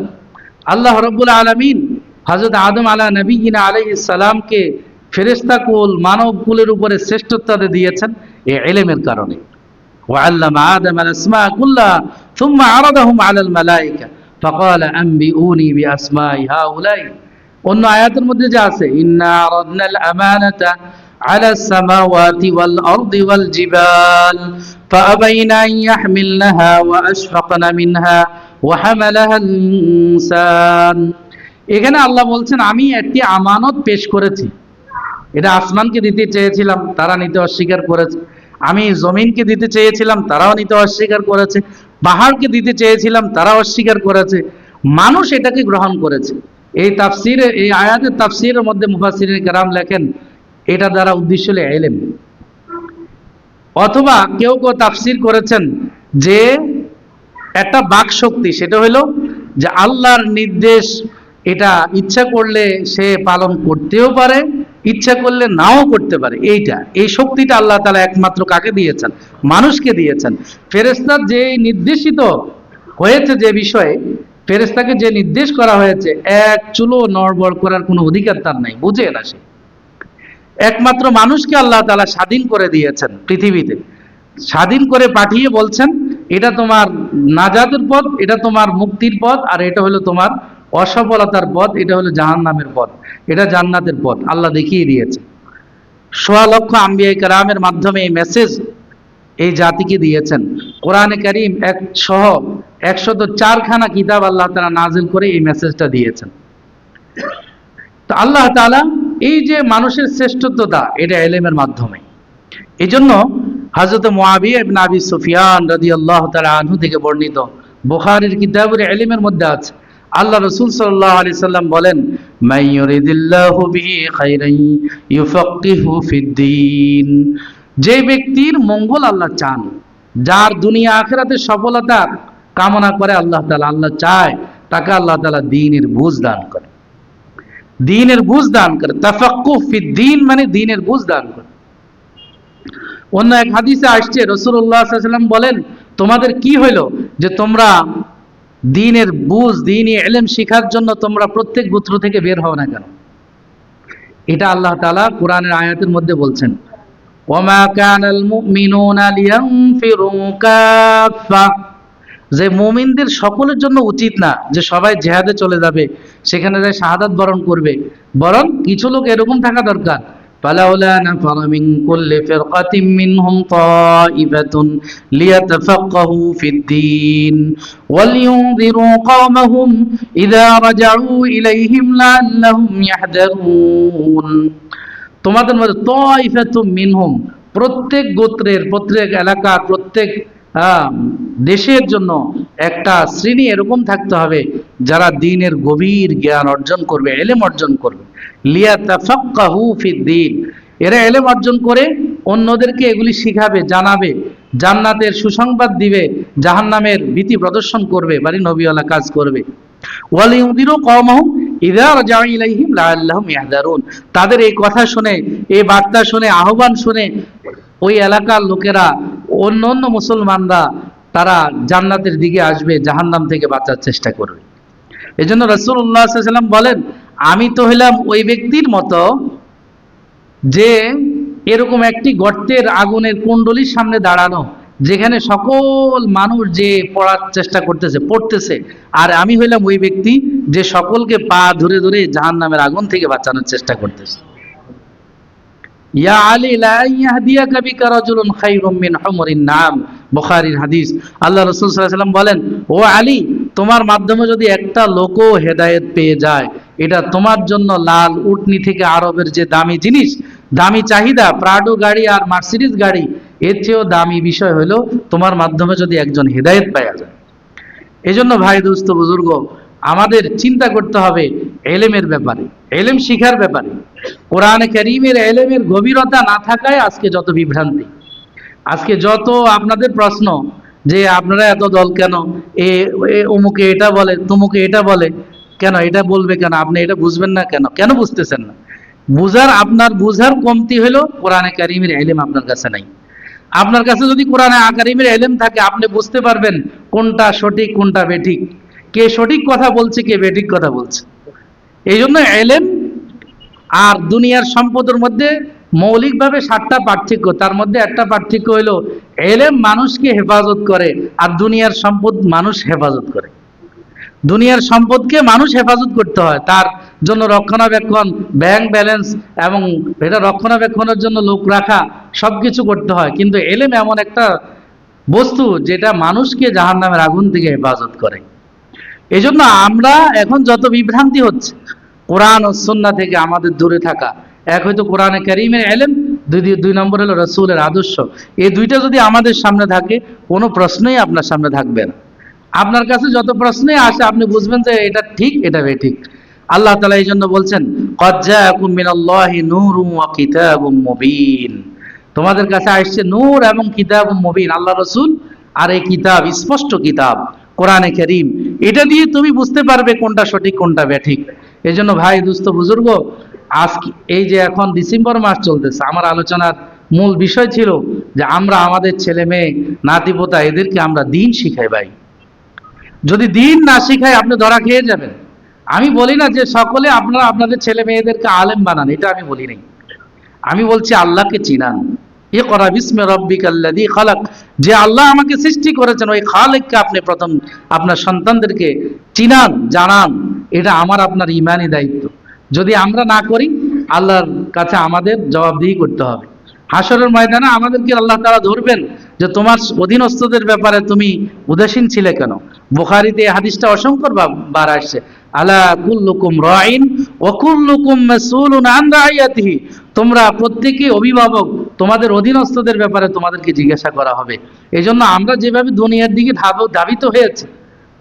আল্লাহ রাব্বুল আলামিন হযরত আদম নবীনা আলাইহিস সালামকে ফেরেশতা কুল, মানব কুলের উপরে শ্রেষ্ঠত্ব দিয়েছেন এই ইলমের কারণে। وعلم آدم الأسماء كلها ثم عرضهم على الملائكة فقال أنبئوني بأسماء هؤلاء। অন্য আয়াতের মধ্যে যা আছে, ইন্না আরাদনাল আমানাতা على السماوات والأرض والجبال فأبين أن يحملنها وأشفقن منها وحملها الإنسان। এখানে আল্লাহ বলছেন আমি একটি আমানত পেশ করেছি। এটা আসমানকে দিতে চেয়েছিলাম, তারা নিতে অস্বীকার করেছে। আমি জমিনকে দিতে চেয়েছিলাম, তারাও নিতে অস্বীকার করেছে। পাহাড়কে দিতে চেয়েছিলাম, তারা অস্বীকার করেছে। মানুষ এটাকে গ্রহণ করেছে। এই তাফসিরে, এই আয়াতের তাফসিরের মধ্যে মুফাসসিরিনে কেরাম লেখেন এটা দ্বারা উদ্দেশ্য হলো ইলম। অথবা কেউ কেউ তাফসির করেছেন যে একটা বাক শক্তি, সেটা হলো যে আল্লাহর নির্দেশ, এটা ইচ্ছা করলে সে পালন করতেও পারে, ইচ্ছা করলে নাও করতে পারে। এই শক্তিটা আল্লাহ তাআলা একমাত্র কাকে দিয়েছেন? মানুষকে দিয়েছেন। ফেরেশতা যে নির্দেশিত হয়েছে, যে বিষয়ে ফেরেশতাকে যে নির্দেশ করা হয়েছে, এক চুলো নড়বড় করার কোনো অধিকার তার নাই, বুঝে না সে। একমাত্র মানুষকে আল্লাহ তাআলা স্বাধীন করে দিয়েছেন, পৃথিবীতে স্বাধীন করে পাঠিয়ে বলছেন এটা তোমার নাজাতের পথ, এটা তোমার মুক্তির পথ, আর এটা হলো তোমার অসফলতার পথ, এটা হলো জাহান্নামের পথ, এটা জান্নাতের পথ। আল্লাহ দেখিয়ে দিয়েছে। ১৬ লক্ষ আম্বিয়া কেরামের মাধ্যমে এই মেসেজ এই জাতিকে দিয়েছেন। কোরআনে কারীম সহ ১০৪ খানা কিতাব আল্লাহ তাআলা নাজিল করে এই মেসেজটা দিয়েছেন। তো আল্লাহ তাআলা এই যে মানুষের শ্রেষ্ঠত্বতা, এটা ইলমের মাধ্যমে। এই জন্য হযরত মুআবিয়া ইবনে আবি সুফিয়ান রাদিয়াল্লাহু তাআলা আনহু থেকে বর্ণিত বুখারীর কিতাবুল ইলমের মধ্যে আছে, আল্লাহ রাসূল সাল্লাল্লাহু আলাইহি সাল্লাম বলেন, মান ইউরিদিল্লাহু বিহি খাইরান ইউফাক্কিহু ফিদ্দীন। যে ব্যক্তির মঙ্গল আল্লাহ চান, যার দুনিয়া আখিরাতে সফলতা কামনা করে আল্লাহ তাআলা, আল্লাহ চায় তাকে আল্লাহ তাআলা দ্বীনের বুঝ দান করে, দ্বীনের বুঝ দান করে। তাফাক্কুহ ফিদ্দীন মানে দ্বীনের বুঝ দান করে। অন্য এক হাদিসে আসছে, রাসূলুল্লাহ সাল্লাল্লাহু আলাইহি ওয়াসাল্লাম বলেন, তোমাদের কি হইল যে তোমরা দ্বীনের বুঝ, দ্বীনি ইলম শিখার জন্য তোমরা প্রত্যেক গোত্র থেকে বের হও না কেন? এটা আল্লাহ তাআলা কোরআনের আয়াতের মধ্যে বলছেন, ওয়ামা কানাল মুমিনুনা লিয়ানফিরু কাফা। যে মুমিনদের সকলের জন্য উচিত না যে সবাই জিহাদে চলে যাবে, সেখানে যায় শাহাদাত বরণ করবে, বরং কিছু লোক এরকম থাকা দরকার। ফালাউলা নাফারা মিন কুল্লি ফিরকাতিন মিনহুম তাইফাতুন লিয়াতাফাক্কাহু ফিদ-দীন ওয়ালিয়ুনযিরু কওমাহুম ইযা রাজাউ ইলাইহিম লাআল্লাহুম ইয়াহযারুন। তোমাদের মধ্যে তাইফাতুম মিনহুম, প্রত্যেক গোত্রের, প্রত্যেক এলাকার, প্রত্যেক দেশের জন্য একটা শ্রেণী এরকম থাকতে হবে যারা দ্বীনের গভীর জ্ঞান অর্জন করবে, ইলম অর্জন করবে। লিয়াতাফাক্কাহু ফিদ-দীন, এরা ইলম অর্জন করে অন্যদেরকে এগুলি শিখাবে, জানাবে, জান্নাতের সুসংবাদ দিবে, জাহান্নামের ভীতি প্রদর্শন করবে, বাড়ি নবীওয়ালা কাজ করবে। ওয়ালিউযিরু কওমাহুম ইযা রাজাউ ইলাইহিম লাআল্লাহুম ইয়াহযারুন, তাদের এই কথা শুনে, এই বার্তা শুনে, আহ্বান শুনে ওই এলাকার লোকেরা, অন্য অন্য মুসলমানরা তারা জান্নাতের দিকে আসবে, জাহান্নাম থেকে বাঁচার চেষ্টা করবে। এই জন্য রাসূলুল্লাহ সাল্লাল্লাহু আলাইহি ওয়াসাল্লাম বলেন, আমি তো হইলাম ওই ব্যক্তির মতো যে এরকম একটি গর্তের আগুনের কুণ্ডলীর সামনে দাঁড়ানো, যেখানে সকল মানুষ যে পড়ার চেষ্টা করতেছে, পড়তেছে, আর আমি হইলাম ওই ব্যক্তি যে সকলকে পা ধরে ধরে জাহান্নামের আগুন থেকে বাঁচানোর চেষ্টা করতেছে। ইয়া আলী লা ইয়াহদিয়াকা বিকা রাজুলুন খায়রুম মিন হুমরিন নাম, বুখারীর হাদিস। আল্লাহ রাসূল সাল্লাল্লাহু আলাইহি ওয়াসাল্লাম বলেন, ও আলী, তোমার মাধ্যমে যদি একটা লোকও হেদায়েত পেয়ে যায়, এটা তোমার জন্য লাল উটনি থেকে আরবের যে দামি জিনিস, দামি চাহিদা, প্রাডো গাড়ি আর মার্সিডিজ গাড়ি, এর চেয়েও দামি বিষয় হলো তোমার মাধ্যমে যদি একজন হেদায়েত পাওয়া যায়। এই জন্য ভাই, দোস্ত, বুজুর্গ, আমাদের চিন্তা করতে হবে এলেমের ব্যাপারে, এলেম শিখার ব্যাপারে। কোরআনে কারীমের এলেমের গভীরতা না থাকায় আজকে যত বিভ্রান্তি, আজকে যত আপনাদের প্রশ্ন যে আপনারা এত দল কেন, অমুকে এটা বলে, তমুকে এটা বলে, কেন এটা বলবে, কেন আপনি এটা বুঝবেন না, কেন কেন বুঝতেছেন না? আপনার বুঝার কমতি হলো কোরআনে কারীমের এলেম আপনার কাছে নাই। আপনার কাছে যদি কোরআনে কারীমের এলেম থাকে, আপনি বুঝতে পারবেন কোনটা সঠিক, কোনটা বেঠিক, কে সঠিক কথা বলছে, কে বেঠিক কথা বলছে। এই জন্য এলেম আর দুনিয়ার সম্পদের মধ্যে মৌলিকভাবে 7টা পার্থক্য। তার মধ্যে একটা পার্থক্য হলো এলেম মানুষকে হেফাজত করে, আর দুনিয়ার সম্পদ মানুষ হেফাজত করে। দুনিয়ার সম্পদকে মানুষ হেফাজত করতে হয়, তার জন্য রক্ষণাবেক্ষণ, ব্যাংক ব্যালেন্স এবং এটা রক্ষণাবেক্ষণের জন্য লোক রাখা, সবকিছু করতে হয়। কিন্তু এলেম এমন একটা বস্তু যেটা মানুষকে জাহান্নামের আগুন থেকে হেফাজত করে। এই জন্য আমরা এখন যত বিভ্রান্তি হচ্ছে, কোরআন ও সুন্নাহ থেকে আমাদের দূরে থাকা। এক হয়তো কোরআনে কারীমের ইলম, দুই নম্বর হলো রাসূলের আদর্শ। এই দুইটা যদি আমাদের সামনে থাকে, কোনো প্রশ্নই আপনার সামনে থাকবে না। আপনার কাছে যত প্রশ্নই আসে, আপনি বুঝবেন যে এটা ঠিক, এটা বেঠিক। আল্লাহ তাআলা এই জন্য বলছেন, ক্বাদ জাআকুম মিনাল্লাহি নূরুন ওয়া কিতাবুম মুবিন, তোমাদের কাছে আসছে নূর এবং কিতাবুম মুবিন, আল্লাহ রাসূল আর এই কিতাব, স্পষ্ট কিতাব কোরআনে কারীম। এটা দিয়ে তুমি বুঝতে পারবে কোনটা সঠিক, কোনটা বেঠিক। এই জন্য ভাই, দুস্থ, বুজুর্গ, আজকে এই যে এখন ডিসেম্বর মাস চলতেছে, আমার আলোচনার মূল বিষয় ছিল যে আমরা আমাদের ছেলে মেয়ে, নাতিপোতা, এদেরকে আমরা দ্বীন শিখাই। ভাই, যদি দ্বীন না শিখাই, আপনি ধরা খেয়ে যাবেন। আমি বলি না যে সকলে আপনারা আপনাদের ছেলে মেয়েদেরকে আলেম বানান, এটা আমি বলি নাই। আমি বলছি আল্লাহকে চিনান। ইকরা বিসমি রাব্বিকাল্লাযী খালাক, যে আল্লাহ আমাকে সৃষ্টি করেছেন, ওই খালেককে আপনি প্রথম আপনার সন্তানদেরকে চিনান, জানান। এটা আমার আপনার ঈমানি দায়িত্ব। যদি আমরা না করি, আল্লাহর কাছে আমাদের জবাবদিহি করতে হবে। হাসরের ময়দানে আমাদেরকে আল্লাহ তাআলা ধরবেন যে তোমার অধীনস্থদের ব্যাপারে তুমি উদাসীন ছিলে কেন। বুখারীতে এই হাদিসটা অসংখ্য বার আসছে, আলা কুল্লুকুম রাইন ওয়া কুল্লুকুম মাসউলুন আন রাইয়াতিহি, তোমরা প্রত্যেকেই অভিভাবক, তোমাদের অধীনস্থদের ব্যাপারে তোমাদেরকে জিজ্ঞাসা করা হবে। এই জন্য আমরা যেভাবে দুনিয়ার দিকে ধাবিত হয়েছে,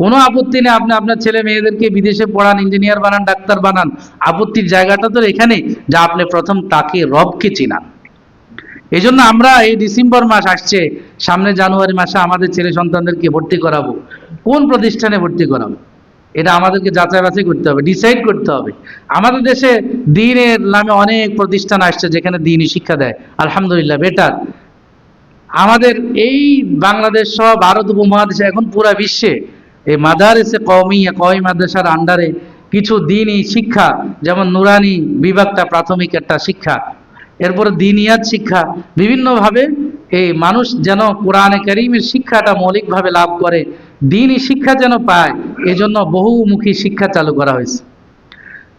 কোনো আপত্তি নেই আপনি আপনার ছেলে মেয়েদেরকে বিদেশে পড়ান, ইঞ্জিনিয়ার বানান, ডাক্তার বানান। আপত্তির জায়গাটা তো এখানে যে আপনি প্রথম তাকে, রবকে চিনান। এই জন্য আমরা এই ডিসেম্বর মাস আসছে, সামনে জানুয়ারি মাসে আমাদের ছেলে সন্তানদেরকে ভর্তি করাবো। কোন প্রতিষ্ঠানে ভর্তি করাবো, এটা আমাদেরকে যাচাই বাছাই করতে হবে, ডিসাইড করতে হবে। আমাদের দেশে দ্বীনের নামে অনেক প্রতিষ্ঠান আসছে যেখানে দ্বীনি শিক্ষা দেয়, আলহামদুলিল্লাহ, বেটার। আমাদের এই বাংলাদেশ সহ ভারত উপমহাদেশে, এখন পুরা বিশ্বে এই মাদারিসে কওমিয়া, কওমি মাদ্রাসার আন্ডারে কিছু দ্বীনি শিক্ষা, যেমন নুরানি বিভাগটা প্রাথমিক একটা শিক্ষা, এরপরে দ্বীনিয়াত শিক্ষা, বিভিন্নভাবে এই মানুষ যেন কোরআনে কারীমের শিক্ষাটা মৌলিকভাবে লাভ করে, দ্বীনি শিক্ষা যেন পায়, এজন্য বহুমুখী শিক্ষা চালু করা হয়েছে।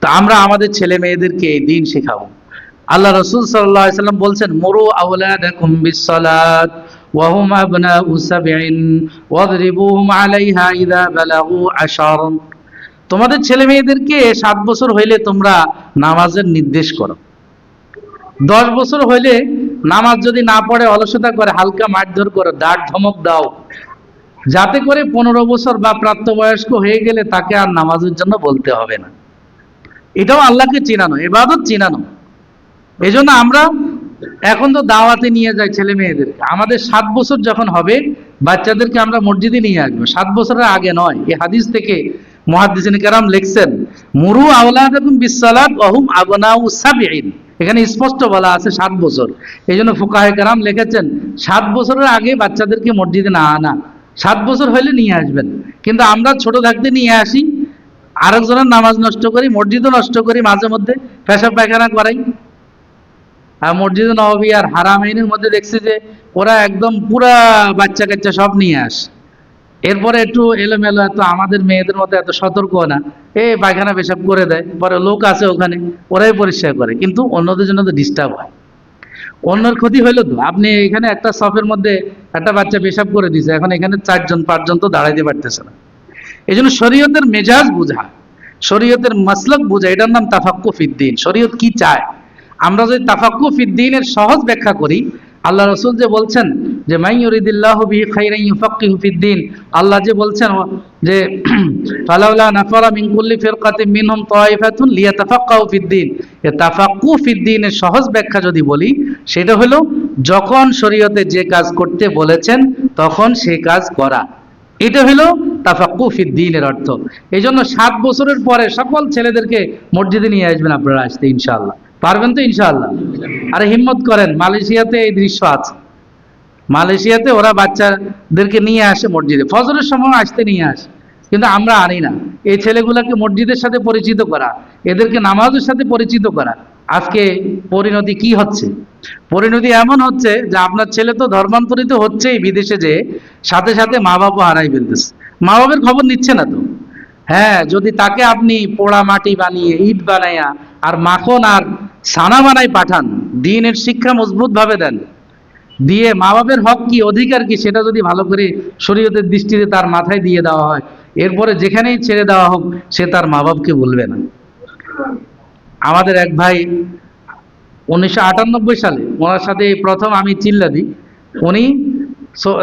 তো আমরা আমাদের ছেলে মেয়েদেরকে এই দ্বীন শেখাবো। আল্লাহ রাসূল সাল্লাল্লাহু আলাইহি সাল্লাম বলছেন, মুরু আওলাদাকুম বিসসালাত ওয়া হুম আবনাউ সাবঈন ওয়াদরিবুহুম আলাইহা ইযা বালাগু আশারান। তোমাদের ছেলে মেয়েদেরকে 7 বছর হইলে তোমরা নামাজের নির্দেশ করো। 10 বছর হইলে নামাজ যদি না পড়ে, অলসতা করে, হালকা মারধর করো, দাঁড় ধমক দাও, যাতে করে 15 বছর বা প্রাপ্তবয়স্ক হয়ে গেলে তাকে আর নামাজের জন্য বলতে হবে না। এটাও আল্লাহকে চিনানো, ইবাদত চিনানো। এই জন্য আমরা এখন তো দাওয়াতে নিয়ে যাই ছেলে মেয়েদেরকে। আমাদের 7 বছর যখন হবে, বাচ্চাদেরকে আমরা মসজিদে নিয়ে আসবো, 7 বছরের আগে নয়। এই হাদিস থেকে মুহাদ্দিসিন কেরাম লিখছেন, মুরু আওলাদাকুম বিসসালাত ওয়া হুম আবনাউ সাবঈন। এখানে স্পষ্ট বলা আছে 7 বছর। এই জন্য ফুকাহে কেরাম লিখেছেন 7 বছরের আগে বাচ্চাদেরকে মসজিদে না আনা, 7 বছর হইলে নিয়ে আসবেন। কিন্তু আমরা ছোট থাকতে নিয়ে আসি, আরেকজনের নামাজ নষ্ট করি, মসজিদও নষ্ট করি, মাঝে মধ্যে পেশাব পায়খানা করাই। আর মসজিদে নববী আর হারামাইনের মধ্যে দেখছি যে ওরা একদম পুরা বাচ্চা কাচ্চা সব নিয়ে আসে। এরপরে একটু এলোমেলো, এত আমাদের মেয়েদের মতো এত সতর্ক না, পায়খানা পেশাব করে দেয়, পরে লোক আছে ওখানে, ওরাই পরিষ্কার করে, কিন্তু অন্যদের জন্য তো ডিস্টার্ব হয়, অন্যের ক্ষতি হইলো তো। আপনি এখানে একটা শপের মধ্যে একটা বাচ্চা পেশাব করে দিছে, এখন এখানে 4জন 5জন তো দাঁড়াইতে পারতেছে না। এই জন্য শরীয়তের মেজাজ বুঝা, শরীয়তের মাসলাক বুঝা, এটার নাম তাফাক্কুহ ফিদ্দীন। শরীয়ত কি চায়, আমরা যদি তাফাক্কুহ ফিদ্দীনের সহজ ব্যাখ্যা করি, আল্লাহ রাসূল যে বলছেন যে মান ইউরিদিল্লাহু বিহি খাইরান ইউফাক্কিহু ফিদ্দীন, আল্লাহ যে বলছেন যে ফালাউলা নাফারা মিন কুল্লি ফিরকাতিন মিনহুম তায়ফাতুন লিয়াতাফাক্কাহু ফিদ্দীন, এই তাফাক্কুহ ফিদ্দীনের সহজ ব্যাখ্যা যদি বলি, সেটা হলো যখন শরীয়তে যে কাজ করতে বলেছেন তখন সেই কাজ করা। এটা হলো তাফাক্কুহ ফিদ্দীনের অর্থ। এই জন্য 7 বছরের পরে সকল ছেলেদেরকে মসজিদে নিয়ে আসবেন আপনারা, আসতে ইনশাআল্লাহ পারবেন তো ইনশাআল্লাহ। আরে হিম্মত করেন, মালয়েশিয়াতে এই দৃশ্য আছে। মালয়েশিয়াতে ওরা বাচ্চাদেরকে নিয়ে আসে মসজিদে, ফজরের সময় আসতে নিয়ে আসে, কিন্তু আমরা আনি না। এই ছেলেগুলোকে মসজিদের সাথে পরিচিত করা, এদেরকে নামাজের সাথে পরিচিত করা। আজকে পরিণতি কি হচ্ছে? পরিণতি এমন হচ্ছে যে আপনার ছেলে তো ধর্মান্তরিত হচ্ছেই বিদেশে, যে সাথে সাথে মা বাবা হারাই ফেলতেছে, মা বাবার খবর নিচ্ছে না তো। হ্যাঁ, যদি তাকে আপনি পোড়া মাটি বানিয়ে, ইট বানাইয়া আর মাখন আর ছানা বানাই পাঠান, দ্বীনের শিক্ষা মজবুত ভাবে দেন, দিয়ে মা বাবার হক কি, অধিকার কি, সেটা যদি ভালো করে শরীয়তের দৃষ্টিতে তার মাথায় দিয়ে দেওয়া হয়, এরপরে যেখানেই ছেড়ে দেওয়া হোক সে তার মা বাপকে বলবে না। আমাদের এক ভাই 1998 সালে, ওনার সাথে প্রথম আমি চিল্লা দিই। উনি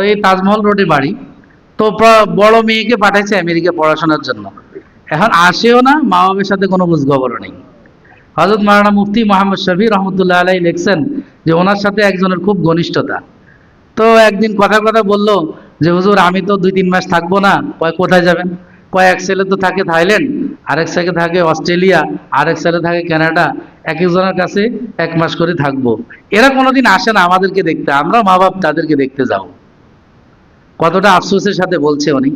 এই তাজমহল রোডে বাড়ি, তো বড় মেয়েকে পাঠাইছে আমেরিকা পড়াশোনার জন্য। এখন আসেও না, মা বাবার সাথে কোনো খোঁজখবরও নেই। হযরত মাওলানা মুফতি মোহাম্মদ শফি রহমতুল্লাহ আলাইহি লিখছেন যে ওনার সাথে একজনের খুব ঘনিষ্ঠতা। তো একদিন কথা বলল যে হুজুর, আমি তো 2-3 মাস থাকবো না। কোথায় যাবেন? এক ছেলে তো থাকে থাইল্যান্ড, আরেক ছেলে থাকে অস্ট্রেলিয়া, আরেক ছেলে থাকে কানাডা, এক একজনের কাছে 1 মাস করে থাকবো। এরা কোনোদিন আসে না আমাদেরকে দেখতে, আমরা মা বাপ তাদেরকে দেখতে যাও। কতটা আফসোসের সাথে বলছে উনি।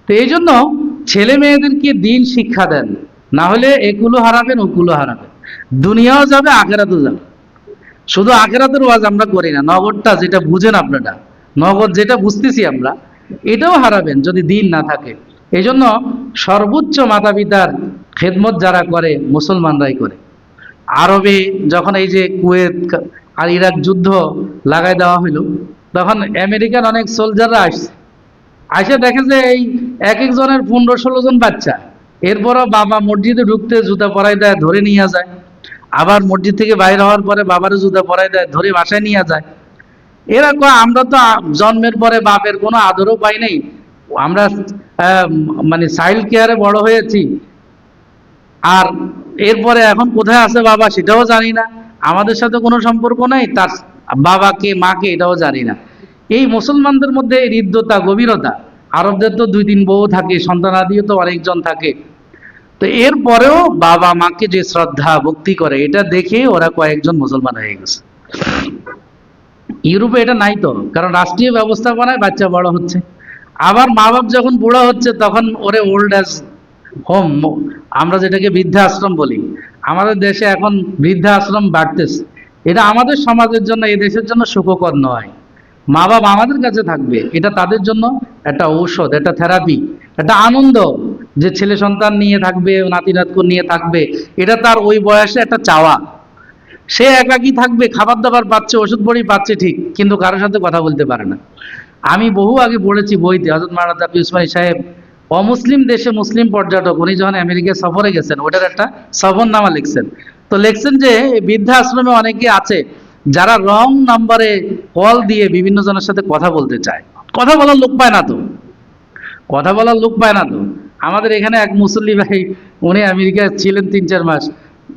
তো এই জন্য ছেলে মেয়েদেরকে দ্বীন শিক্ষা দেন, না হলে একুলো হারাবেন ওকুলো হারাবেন, দুনিয়াও যাবে আখেরাতেও যাবে। শুধু আখেরাতের ওয়াজ আমরা করি না, নগদটা যেটা বুঝেন আপনারা, নগদ যেটা বুঝতেছি আমরা, এটাও হারাবেন যদি দ্বীন না থাকে। এই জন্য সর্বোচ্চ মাতা পিতার খেদমত যারা করে মুসলমানরাই করে। আরবে যখন এই যে কুয়েত আর ইরাক যুদ্ধ লাগাই দেওয়া হইল, তখন আমেরিকান অনেক সোলজাররা আসে দেখে যে এই এক একজনের 15-16 জন বাচ্চা। এরপরও বাবা মসজিদে ঢুকতে জুতা পরাই দেয়, ধরে নিয়ে যায়। আবার মসজিদ থেকে বাইরে হওয়ার পরে বাবারও জুতা পরাই দেয়, ধরে বাসায় নিয়ে যায়। এরা কয় আমরা তো জন্মের পরে বাপের কোনো আদরও পাই নাই, আমরা মানে চাইল্ড কেয়ারে বড় হয়েছি, আর এরপরে এখন কোথায় আছে বাবা সেটাও জানি না, আমাদের সাথে কোনো সম্পর্ক নাই, তার বাবাকে মাকে এটাও জানি না। এই মুসলমানদের মধ্যে হৃদ্যতা, গভীরতা। আরবদের তো 2-3 বউ থাকে, সন্তানাদিও তো অনেকজন থাকে। তো এরপরেও বাবা মাকে যে শ্রদ্ধা ভক্তি করে, এটা দেখে ওরা কয়েকজন মুসলমান হয়ে গেছে। ইউরোপে এটা নাই তো, কারণ রাষ্ট্রীয় ব্যবস্থাপনায় বাচ্চা বড় হচ্ছে। আবার মা বাপ যখন বুড়া হচ্ছে তখন ওরে ওল্ড এজ হোম, আমরা যেটাকে বৃদ্ধাশ্রম বলি। আমাদের দেশে এখন বৃদ্ধাশ্রম বাড়তেছে। এটা আমাদের সমাজের জন্য, এই দেশের জন্য সুখকর নয়। মা বাবা আমাদের কাছে থাকবে, এটা তাদের জন্য একটা ঔষধ, একটা থেরাপি, একটা আনন্দ, যে ছেলে সন্তান নিয়ে থাকবে, নাতি নাতকুন নিয়ে থাকবে, এটা তার ওই বয়সে একটা চাওয়া। সে একাকী থাকবে, খাবার দাবার পাচ্ছে, ওষুধ বড়ি পাচ্ছে ঠিক, কিন্তু কারোর সাথে কথা বলতে পারে না। আমি বহু আগে পড়েছি বইতে, হযরত মাওলানা তাকি উসমানী সাহেব অমুসলিম দেশে মুসলিম পর্যটক, উনি যখন আমেরিকা সফরে গেছেন, ওটার একটা সফরনামা লিখছেন। তো লিখছেন যে বৃদ্ধাশ্রমে অনেকে আছে যারা রং নাম্বারে কল দিয়ে বিভিন্ন জনের সাথে কথা বলতে চায়, কথা বলার লোক পায় না তো, কথা বলার লোক পায় না তো। আমাদের এখানে এক মুসল্লি ভাই, উনি আমেরিকায় ছিলেন 3-4 মাস,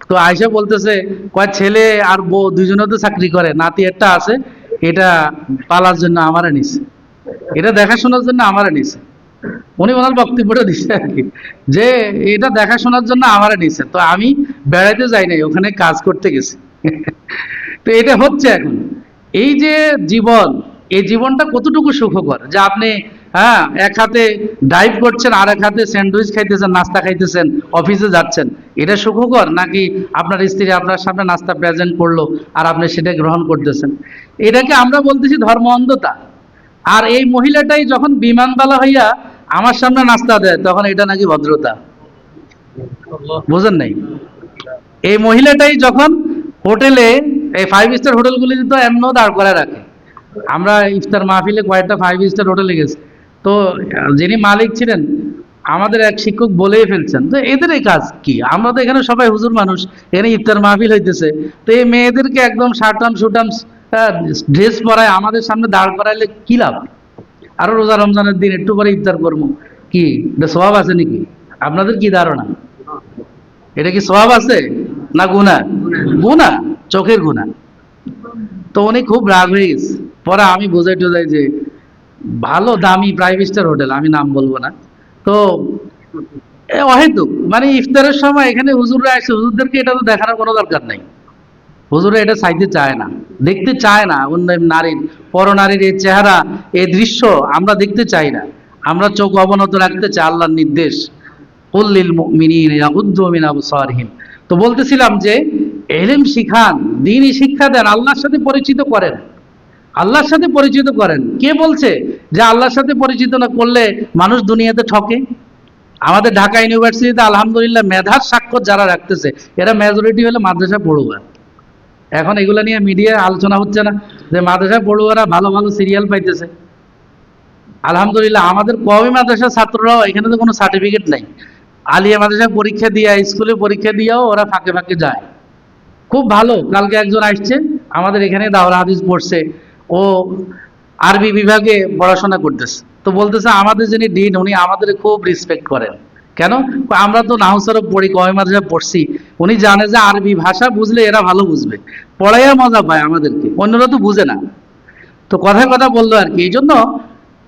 তো আয়সা বলতেছে, কয় ছেলে আর বউ দুজনে তো চাকরি করে, নাতি একটা আছে, এটা পালার জন্য আমারে নিছে, এটা দেখাশোনার জন্য আমারে নিছে। উনি ওনার বক্তব্যটা দিচ্ছে আর কি, যে এটা দেখাশোনার জন্য আমারে নিছে, তো আমি বেড়াইতে যাই নাই, ওখানে কাজ করতে গেছি। তো এটা হচ্ছে এখন এই যে জীবন, এই জীবনটা কতটুকু সুখকর, যে আপনি হ্যাঁ এক হাতে ড্রাইভ করছেন আর এক হাতে স্যান্ডউইচ খাইতেছেন, নাস্তা খাইতেছেন, অফিসে যাচ্ছেন, এটা সুখকর? নাকি আপনার স্ত্রী আপনার সামনে নাস্তা প্রেজেন্ট করলো আর আপনি সেটা গ্রহণ করতেছেন? এটাকে আমরা বলতেছি ধর্ম অন্ধতা। আর এই মহিলাটাই যখন বিমানবালা হইয়া আমার সামনে নাস্তা দেয়, তখন এটা নাকি ভদ্রতা। বুঝেন নাই? এই মহিলাটাই যখন হোটেলে, এই 5 স্টার হোটেলগুলিতে তো এমনও দাঁড় করে রাখে, আমরা ইফতার মাহফিলে কয়েকটা 5 স্টার হোটেলে গেছি, তো যিনি মালিক ছিলেন আমাদের এক শিক্ষক বলেই ফেলছেন, তো এদের এই কাজ কি? আমরা তো এখানে সবাই হুজুর মানুষ, এখানে ইফতার মাহফিল হইতেছে, তো এই মেয়েদেরকে একদম শার্টাম শুটাম ড্রেস পরায় আমাদের সামনে দাঁড় করাইলে কি লাভ? আরো রোজা রমজানের দিন একটু পরে ইফতার করবো, কি এটা সওয়াব আছে নাকি? আপনাদের কি ধারণা? এটা কি সওয়াব আছে না গুনাহ? গুনাহ, চোখের গুনাহ। তো উনি খুব রাগ হয়ে গেছে, পরে আমি বোঝাই টোঝাই যে ভালো দামি 5 স্টার হোটেল, আমি নাম বলবো না, তো অহেতুক মানে ইফতারের সময় এখানে হুজুররা আসে, হুজুরদেরকে এটা তো দেখানোর কোনো দরকার নাই, হুজুরা এটা চাইতে চায় না, দেখতে চায় না, অন্য নারীর, পরনারীর এই চেহারা, এই দৃশ্য আমরা দেখতে চাই না, আমরা চোখ অবনত রাখতে চাই আল্লাহর নির্দেশ, কুল্লিল মুমিনিনা ইয়াগুদ্দু মিন আবসারিহিম। তো বলতেছিলাম যে ইলম শিখান, দ্বীনি শিক্ষা দেন, আল্লাহর সাথে পরিচিত করেন, আল্লাহর সাথে পরিচিত করেন। কে বলছে যে আল্লাহর সাথে পরিচিত না করলে মানুষ দুনিয়াতে ঠকে? আমাদের ঢাকা ইউনিভার্সিটিতে আলহামদুলিল্লাহ মেধার স্বাক্ষর যারা রাখতেছে, এরা মেজরিটি হলো মাদ্রাসা পড়ুয়া। এখন এগুলা নিয়ে মিডিয়ায় আলোচনা হচ্ছে না যে মাদ্রাসা পড়ুয়ারা ভালো ভালো সিরিয়াল পাইতেছে? আলহামদুলিল্লাহ আমাদের কওমি মাদ্রাসার ছাত্ররাও, এখানে তো কোনো সার্টিফিকেট নাই, আলিয়া মাদ্রাসা পরীক্ষা দিয়া, স্কুলে পরীক্ষা দিয়াও ওরা ফাঁকে ফাঁকে যায়, খুব ভালো। কালকে একজন আসছে আমাদের এখানে, দাওরা হাদিস পড়ছে, ও আরবি বিভাগে পড়াশোনা করতেছে, তো বলতেছে আমাদের যিনি ডিন উনি আমাদের খুব রেসপেক্ট করেন। কেন? আমরা তো নাহু সরফ পড়ি, কওমি মাদ্রাসা পড়ছি, উনি জানে যে আরবি ভাষা বুঝলে এরা ভালো বুঝবে, পড়াইয়া মজা পায় আমাদেরকে, অন্যরা তো বুঝে না। তো কথায় কথা বললো আর কি। এই জন্য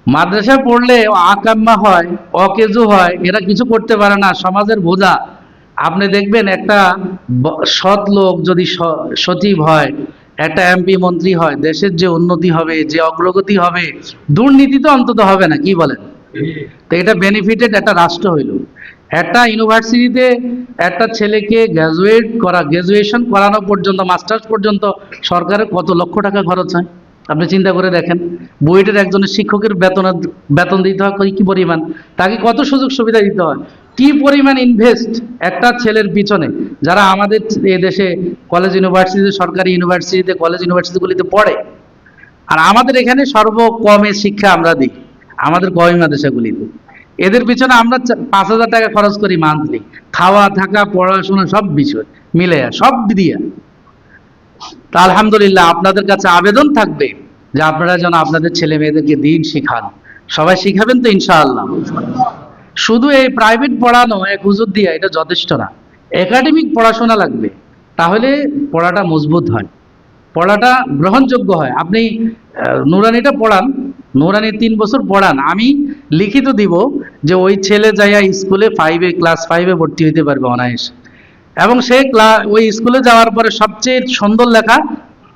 মাদ্রাসায় পড়লে আকাম্মা হয়, অকেজু হয়, এরা কিছু করতে পারে না, সমাজের বোঝা। আপনি দেখবেন একটা সৎ লোক যদি সচিব হয়, একটা এমপি মন্ত্রী হয়, দেশের যে উন্নতি হবে, যে অগ্রগতি হবে, দুর্নীতি তো অন্তত হবে না, কি বলেন? তো এটা বেনিফিটেড একটা রাষ্ট্র হইল। একটা ইউনিভার্সিটিতে একটা ছেলেকে গ্রাজুয়েশন করানো পর্যন্ত, মাস্টার্স পর্যন্ত সরকারের কত লক্ষ টাকা খরচ হয় আপনি চিন্তা করে দেখেন। বুয়েটের একজনের শিক্ষকের বেতন দিতে হয় কি পরিমাণ, তাকে কত সুযোগ সুবিধা দিতে হয়, কি পরিমাণ ইনভেস্ট একটা ছেলের পিছনে। যারা আমাদের দেশে কলেজ ইউনিভার্সিটিতে, সরকারি ইউনিভার্সিটিতে, কলেজ ইউনিভার্সিটিগুলিতে পড়ে, আর আমাদের এখানে সর্বকমে শিক্ষা আমরা দিই আমাদের কওমি মাদ্রাসাগুলিতে, এদের পিছনে আমরা 5,000 টাকা খরচ করি মান্থলি, খাওয়া থাকা পড়াশোনা সব বিষয় মিলে, সব দিয়া। তা আলহামদুলিল্লাহ আপনাদের কাছে আবেদন থাকবে যে আপনারা যেন আপনাদের ছেলে মেয়েদেরকে দিন শিখান। সবাই শিখাবেন তো ইনশাআল্লাহ? শুধু এই প্রাইভেট পড়ানো এক হুজুর দিয়া এটা যথেষ্ট না, একাডেমিক পড়াশোনা লাগবে, তাহলে পড়াটা মজবুত হয়, পড়াটা গ্রহণযোগ্য হয়। আপনি নুরানিটা পড়ান, নুরানি 3 বছর পড়ান, আমি লিখিত দিব যে ওই ছেলে যাইয়া স্কুলে ক্লাস 5-এ ভর্তি হইতে পারবে অনায়াসে, এবং সে ওই স্কুলে যাওয়ার পরে সবচেয়ে সুন্দর লেখা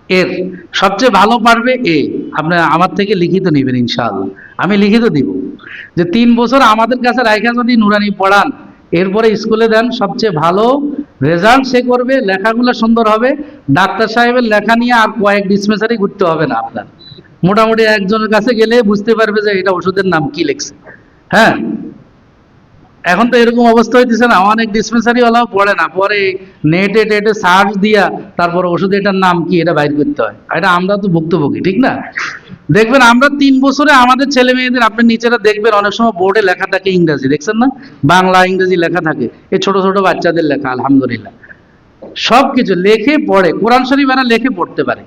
এর, সবচেয়ে ভালো পারবে এ। আপনি আমার থেকে লিখিত নেবেন ইনশাআল্লাহ, আমি লিখিত দিব যে 3 বছর আমাদের কাছে রাইখা যদি নুরানি পড়ান, এরপরে স্কুলে দেন, সবচেয়ে ভালো রেজাল্ট সে করবে, লেখাগুলো সুন্দর হবে, ডাক্তার সাহেবের লেখা নিয়ে আর কয়েক ডিসপেন্সারি ঘুরতে হবে না আপনার, মোটামুটি একজনের কাছে গেলে বুঝতে পারবে যে এটা ওষুধের নাম কি লেখছে। হ্যাঁ, এখন তো এরকম অবস্থা হইতেছে না, অনেক ডিসপেন্সারি ওয়ালাও পড়ে না, পরে নেটে টেটে সার্চ দিয়া তারপর ওষুধ এটার নাম কি এটা বাইর করতে হয়। এটা আমরা তো ভুক্তভোগী, ঠিক না? দেখবেন আমরা 3 বছরে আমাদের ছেলে মেয়েদের, আপনি নিচেরা দেখবেন অনেক সময় বোর্ডে লেখা থাকে ইংরেজি, দেখছেন না? বাংলা ইংরেজি লেখা থাকে, এই ছোট ছোট বাচ্চাদের লেখা, আলহামদুলিল্লাহ সবকিছু লেখে পড়ে। কোরআন শরীফ এরা লেখে পড়তে পারে,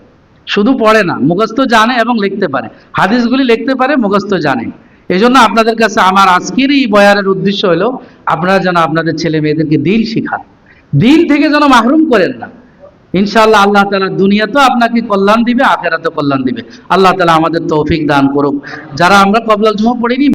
শুধু পড়ে না, মুখস্থ জানে এবং লিখতে পারে। হাদিসগুলি লিখতে পারে, মুখস্থ জানে। এই জন্য আপনাদের কাছে আমার আজকের এই বয়ানের উদ্দেশ্য হলো আপনারা যেন আপনাদের ছেলে মেয়েদেরকে দিন শিখান, দিন থেকে যেন মাহরুম করেন না। ইনশাআল্লাহ আল্লাহ তাআলা দুনিয়াতেও আপনাকে কল্যাণ দিবে, আখিরাতেও কল্যাণ দিবে। আল্লাহ তাআলা আমাদের তৌফিক দান করুক। যারা আমরা কবলাল জুমা পড়িনি